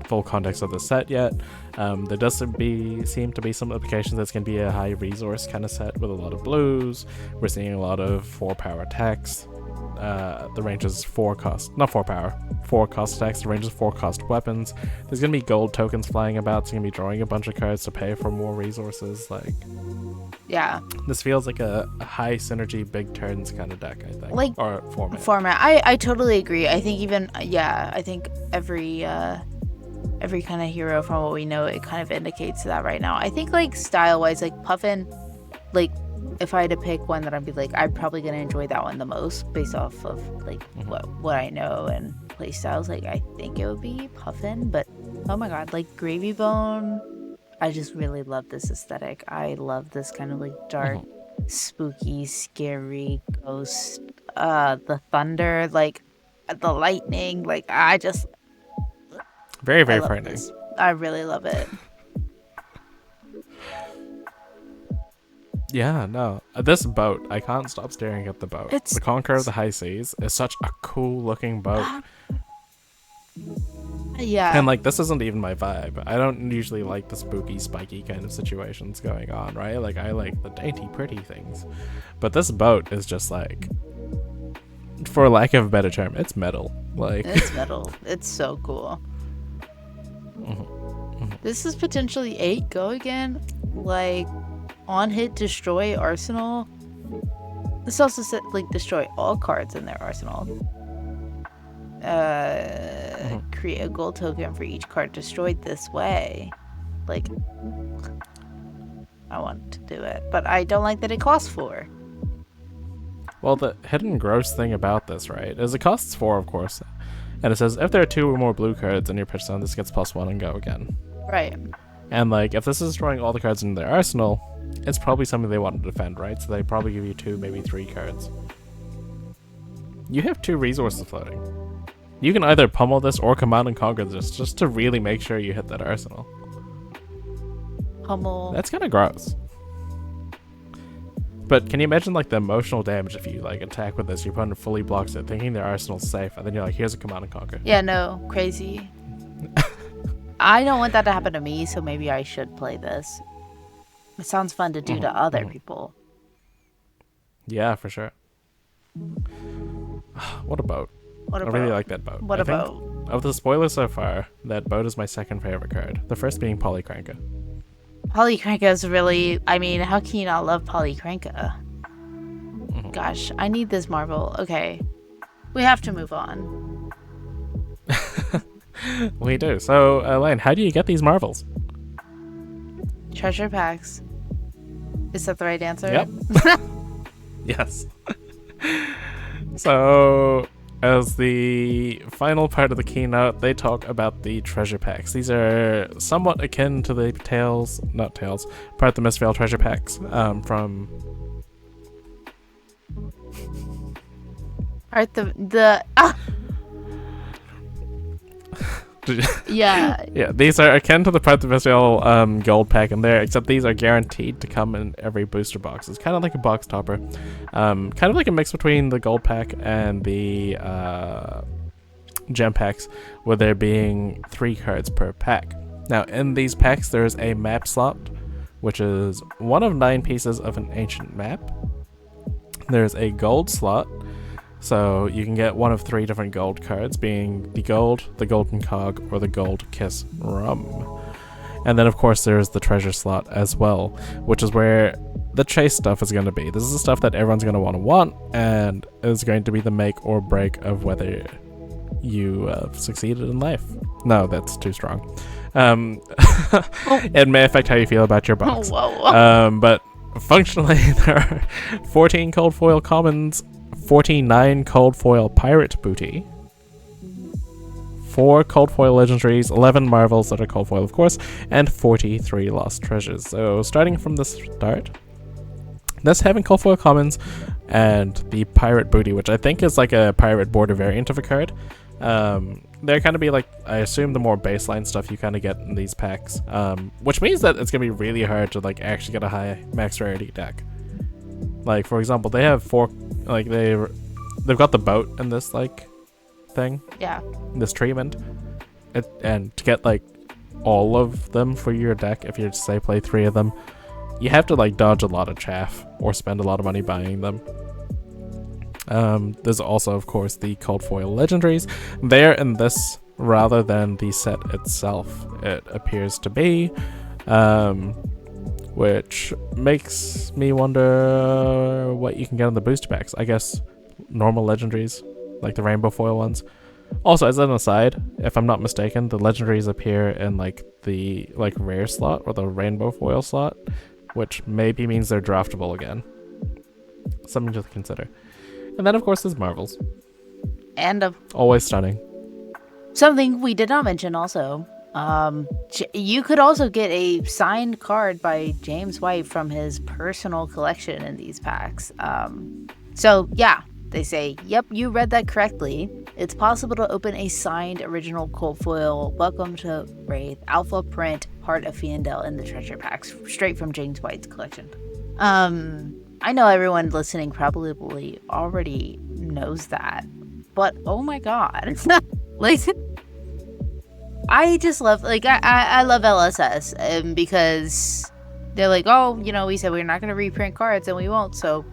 [SPEAKER 1] full context of the set yet. There does seem to be some implications that's going to be a high resource kind of set with a lot of blues. We're seeing a lot of 4-power attacks. The range is 4 cost, not 4 power, 4 cost attacks. The range is 4 cost weapons. There's going to be gold tokens flying about, so you're going to be drawing a bunch of cards to pay for more resources. Like,
[SPEAKER 2] yeah.
[SPEAKER 1] This feels like a high synergy, big turns kind of deck, I think.
[SPEAKER 2] Like,
[SPEAKER 1] or format.
[SPEAKER 2] I totally agree. I think I think every kind of hero from what we know, it kind of indicates that right now. I think, like, style-wise, like, Puffin, like, if I had to pick one that I'd be like, I'm probably going to enjoy that one the most based off of, like, what I know and play styles. Like, I think it would be Puffin, but oh my god, like, Gravy Bone, I just really love this aesthetic. I love this kind of, like, dark, spooky, scary ghost, the thunder, like, the lightning, like, I just...
[SPEAKER 1] Very, very frightening.
[SPEAKER 2] I really love it.
[SPEAKER 1] Yeah, no. This boat, I can't stop staring at the boat. The Conqueror of the High Seas is such a cool looking boat.
[SPEAKER 2] Yeah.
[SPEAKER 1] And, like, this isn't even my vibe. I don't usually like the spooky, spiky kind of situations going on, right? Like, I like the dainty, pretty things. But this boat is just, like, for lack of a better term, it's metal. Like,
[SPEAKER 2] it's metal. It's so cool. This is potentially 8 go again. Like, on hit, destroy arsenal. This also said, like, destroy all cards in their arsenal. Create a gold token for each card destroyed this way. Like, I want to do it, but I don't like that it costs 4.
[SPEAKER 1] Well, the hidden gross thing about this, right, is it costs 4, of course. And it says, if there are 2 or more blue cards in your pitch zone, this gets +1 and go again.
[SPEAKER 2] Right.
[SPEAKER 1] And, like, if this is destroying all the cards in their arsenal, it's probably something they want to defend, right? So they probably give you 2, maybe 3 cards. You have 2 resources floating. You can either pummel this or command and conquer this just to really make sure you hit that arsenal.
[SPEAKER 2] Pummel.
[SPEAKER 1] That's kind of gross. But can you imagine like the emotional damage if you like attack with this? Your opponent fully blocks it, thinking their arsenal's safe, and then you're like, here's a command and conquer.
[SPEAKER 2] Yeah, no, crazy. I don't want that to happen to me, so maybe I should play this. It sounds fun to do to other people.
[SPEAKER 1] Yeah, for sure. What a boat.
[SPEAKER 2] What a
[SPEAKER 1] I
[SPEAKER 2] boat.
[SPEAKER 1] really like that boat.
[SPEAKER 2] What a
[SPEAKER 1] think
[SPEAKER 2] boat.
[SPEAKER 1] Of the spoilers so far, that boat is my second favorite card. The first being Polycranka.
[SPEAKER 2] Polycranka is really... I mean, how can you not love Polycranka? Gosh, I need this Marvel. Okay. We have to move on.
[SPEAKER 1] We do. So, Elaine, how do you get these marvels?
[SPEAKER 2] Treasure packs. Is that the right answer?
[SPEAKER 1] Yep. Yes. So, as the final part of the keynote, they talk about the treasure packs. These are somewhat akin to the part of the Mistveil treasure packs from...
[SPEAKER 2] Alright, the yeah.
[SPEAKER 1] Yeah, these are akin to the part of the Mistveil gold pack in there, except these are guaranteed to come in every booster box. It's kind of like a box topper. Kind of like a mix between the gold pack and the gem packs, with there being 3 cards per pack. Now, in these packs, there's a map slot, which is one of 9 pieces of an ancient map. There's a gold slot, so you can get one of 3 different gold cards, being the gold, the golden cog, or the gold kiss rum. And then of course there's the treasure slot as well, which is where the chase stuff is going to be. This is the stuff that everyone's going to want, and is going to be the make or break of whether you succeeded in life. No, that's too strong. It may affect how you feel about your box. But functionally, there are 14 cold foil commons, 49 cold foil pirate booty, 4 cold foil legendaries, 11 marvels that are cold foil of course, and 43 lost treasures. So starting from the start, that's having cold foil commons and the pirate booty, which I think is like a pirate border variant of a card. They're kind of be like, I assume, the more baseline stuff you kind of get in these packs, which means that it's gonna be really hard to like actually get a high max rarity deck. Like for example, they have 4, like they've got the boat in this like thing, this treatment, and to get like all of them for your deck, if you say play 3 of them, you have to like dodge a lot of chaff or spend a lot of money buying them. There's also of course the cold foil legendaries. They're in this rather than the set itself, it appears to be, which makes me wonder what you can get in the booster packs. I guess normal legendaries, like the rainbow foil ones. Also, as an aside, if I'm not mistaken, the legendaries appear in like the rare slot or the rainbow foil slot, which maybe means they're draftable again. Something to consider. And then of course there's marvels.
[SPEAKER 2] And
[SPEAKER 1] always stunning.
[SPEAKER 2] Something we did not mention also. You could also get a signed card by James White from his personal collection in these packs. So yeah, they say, yep, you read that correctly. It's possible to open a signed original cold foil Welcome to Wraith Alpha print Heart of Fiendel in the treasure packs, straight from James White's collection. I know everyone listening probably already knows that, but oh my god. Like, I just love, like, I love LSS, because they're like, oh, you know, we said we're not going to reprint cards, and we won't, so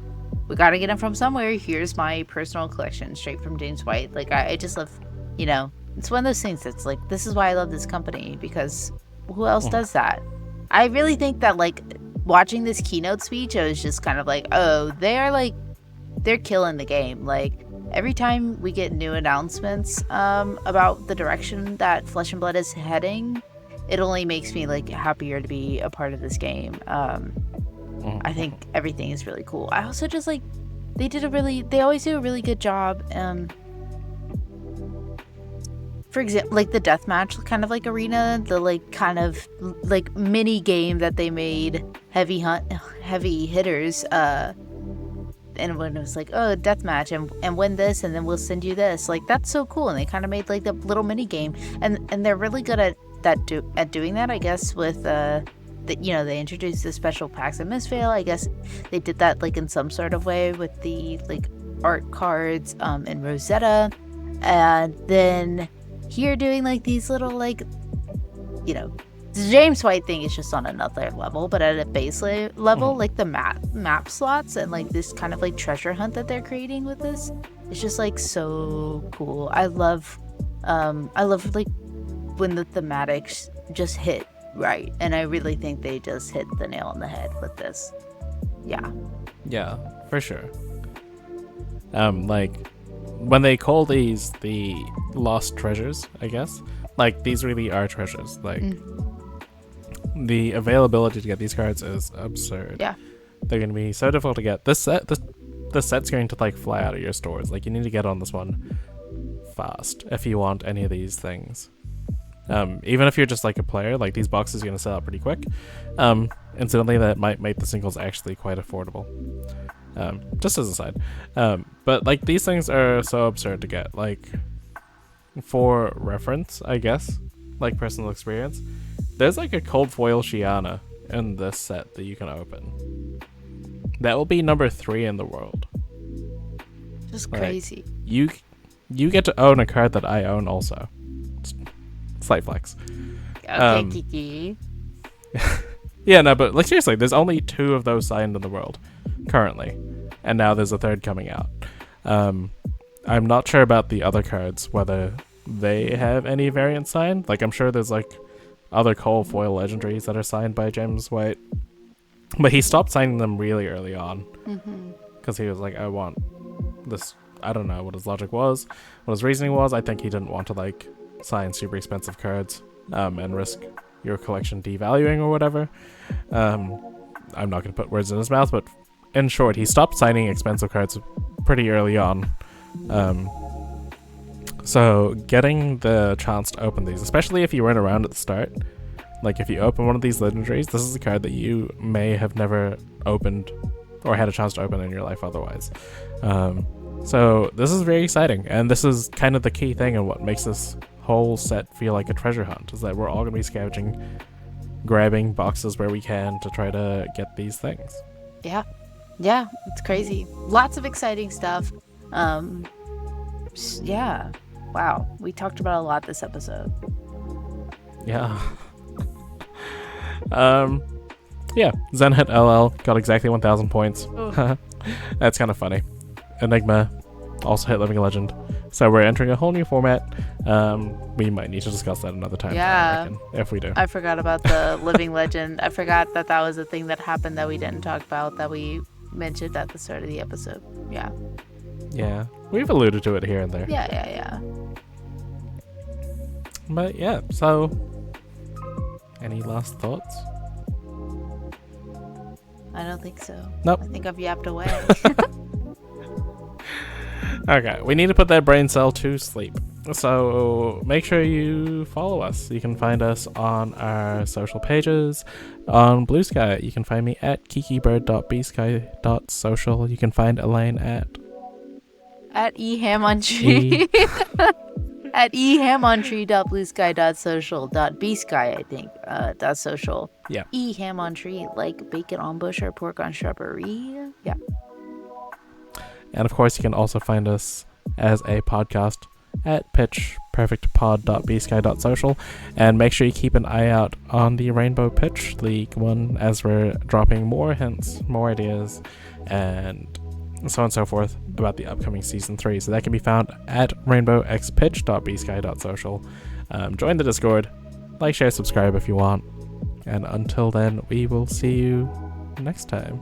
[SPEAKER 2] we got to get them from somewhere. Here's my personal collection, straight from James White. Like, I just love, you know, it's one of those things that's like, this is why I love this company, because who else does that? I really think that, like, watching this keynote speech, I was just kind of like, oh, they're killing the game. Like, every time we get new announcements about the direction that Flesh and Blood is heading, it only makes me like happier to be a part of this game. I think everything is really cool. I also just like, they always do a really good job. For example, like the deathmatch kind of like arena, the like kind of like mini game that they made, heavy hitters. and when it was like, oh, deathmatch and win this and then we'll send you this, like that's so cool. And they kind of made like the little mini game, and they're really good at doing that, I guess, with they introduced the special packs and Misfail. I guess they did that like in some sort of way with the like art cards in Rosetta, and then here doing like these little like, the James White thing is just on another level, but at a base level, like the map slots and like this kind of like treasure hunt that they're creating with this, it's just like so cool. I love like when the thematics just hit right, and I really think they just hit the nail on the head with this. Yeah,
[SPEAKER 1] for sure. Like when they call these the lost treasures, I guess, like these really are treasures. Like the availability to get these cards is absurd.
[SPEAKER 2] Yeah,
[SPEAKER 1] they're going to be so difficult to get. This set's going to like fly out of your stores. Like you need to get on this one fast if you want any of these things. Even if you're just like a player, like these boxes are going to sell out pretty quick. Incidentally, that might make the singles actually quite affordable. Just as a side. But like these things are so absurd to get. Like for reference, I guess, like personal experience, there's like a cold foil Shiana in this set that you can open. That will be number 3 in the world.
[SPEAKER 2] Just
[SPEAKER 1] like,
[SPEAKER 2] crazy.
[SPEAKER 1] You get to own a card that I own also. Slight flex.
[SPEAKER 2] Okay, Kiki.
[SPEAKER 1] Yeah, no, but like seriously, there's only 2 of those signed in the world currently, and now there's a 3rd coming out. I'm not sure about the other cards, whether they have any variants signed. Like I'm sure there's like other cold foil legendaries that are signed by James White, but he stopped signing them really early on because he was like, I want this. I don't know what his logic was, what his reasoning was. I think he didn't want to like sign super expensive cards and risk your collection devaluing or whatever. I'm not going to put words in his mouth, but in short, he stopped signing expensive cards pretty early on. So getting the chance to open these, especially if you weren't around at the start, like if you open one of these legendaries, this is a card that you may have never opened or had a chance to open in your life otherwise. So this is very exciting, and this is kind of the key thing and what makes this whole set feel like a treasure hunt, is that we're all going to be scavenging, grabbing boxes where we can to try to get these things.
[SPEAKER 2] Yeah, it's crazy. Lots of exciting stuff. Yeah, wow, we talked about a lot this episode.
[SPEAKER 1] Yeah. Yeah, Zenhit LL got exactly 1,000 points. That's kind of funny. Enigma also hit Living Legend. So we're entering a whole new format. We might need to discuss that another time.
[SPEAKER 2] Yeah.
[SPEAKER 1] I reckon, if we do.
[SPEAKER 2] I forgot about the Living Legend. I forgot that was a thing that happened that we didn't talk about, that we mentioned at the start of the episode. Yeah.
[SPEAKER 1] Yeah. We've alluded to it here and there.
[SPEAKER 2] Yeah.
[SPEAKER 1] But yeah, so any last thoughts?
[SPEAKER 2] I don't think so.
[SPEAKER 1] Nope.
[SPEAKER 2] I think I've yapped away.
[SPEAKER 1] Okay, we need to put that brain cell to sleep. So make sure you follow us. You can find us on our social pages. On Bluesky, you can find me at kikibird.bsky.social. You can find Elaine at
[SPEAKER 2] ehamontree. At ehamontree.bluesky.social.bsky, I think. .social.
[SPEAKER 1] Yeah.
[SPEAKER 2] Ehamontree, like bacon on bush or pork on shrubbery. Yeah.
[SPEAKER 1] And of course, you can also find us as a podcast at pitchperfectpod.bsky.social. And make sure you keep an eye out on the Rainbow Pitch League one, as we're dropping more hints, more ideas, and so on and so forth about the upcoming season 3. So that can be found at rainbowxpitch.bsky.social. Join the Discord, like, share, subscribe if you want. And until then, we will see you next time.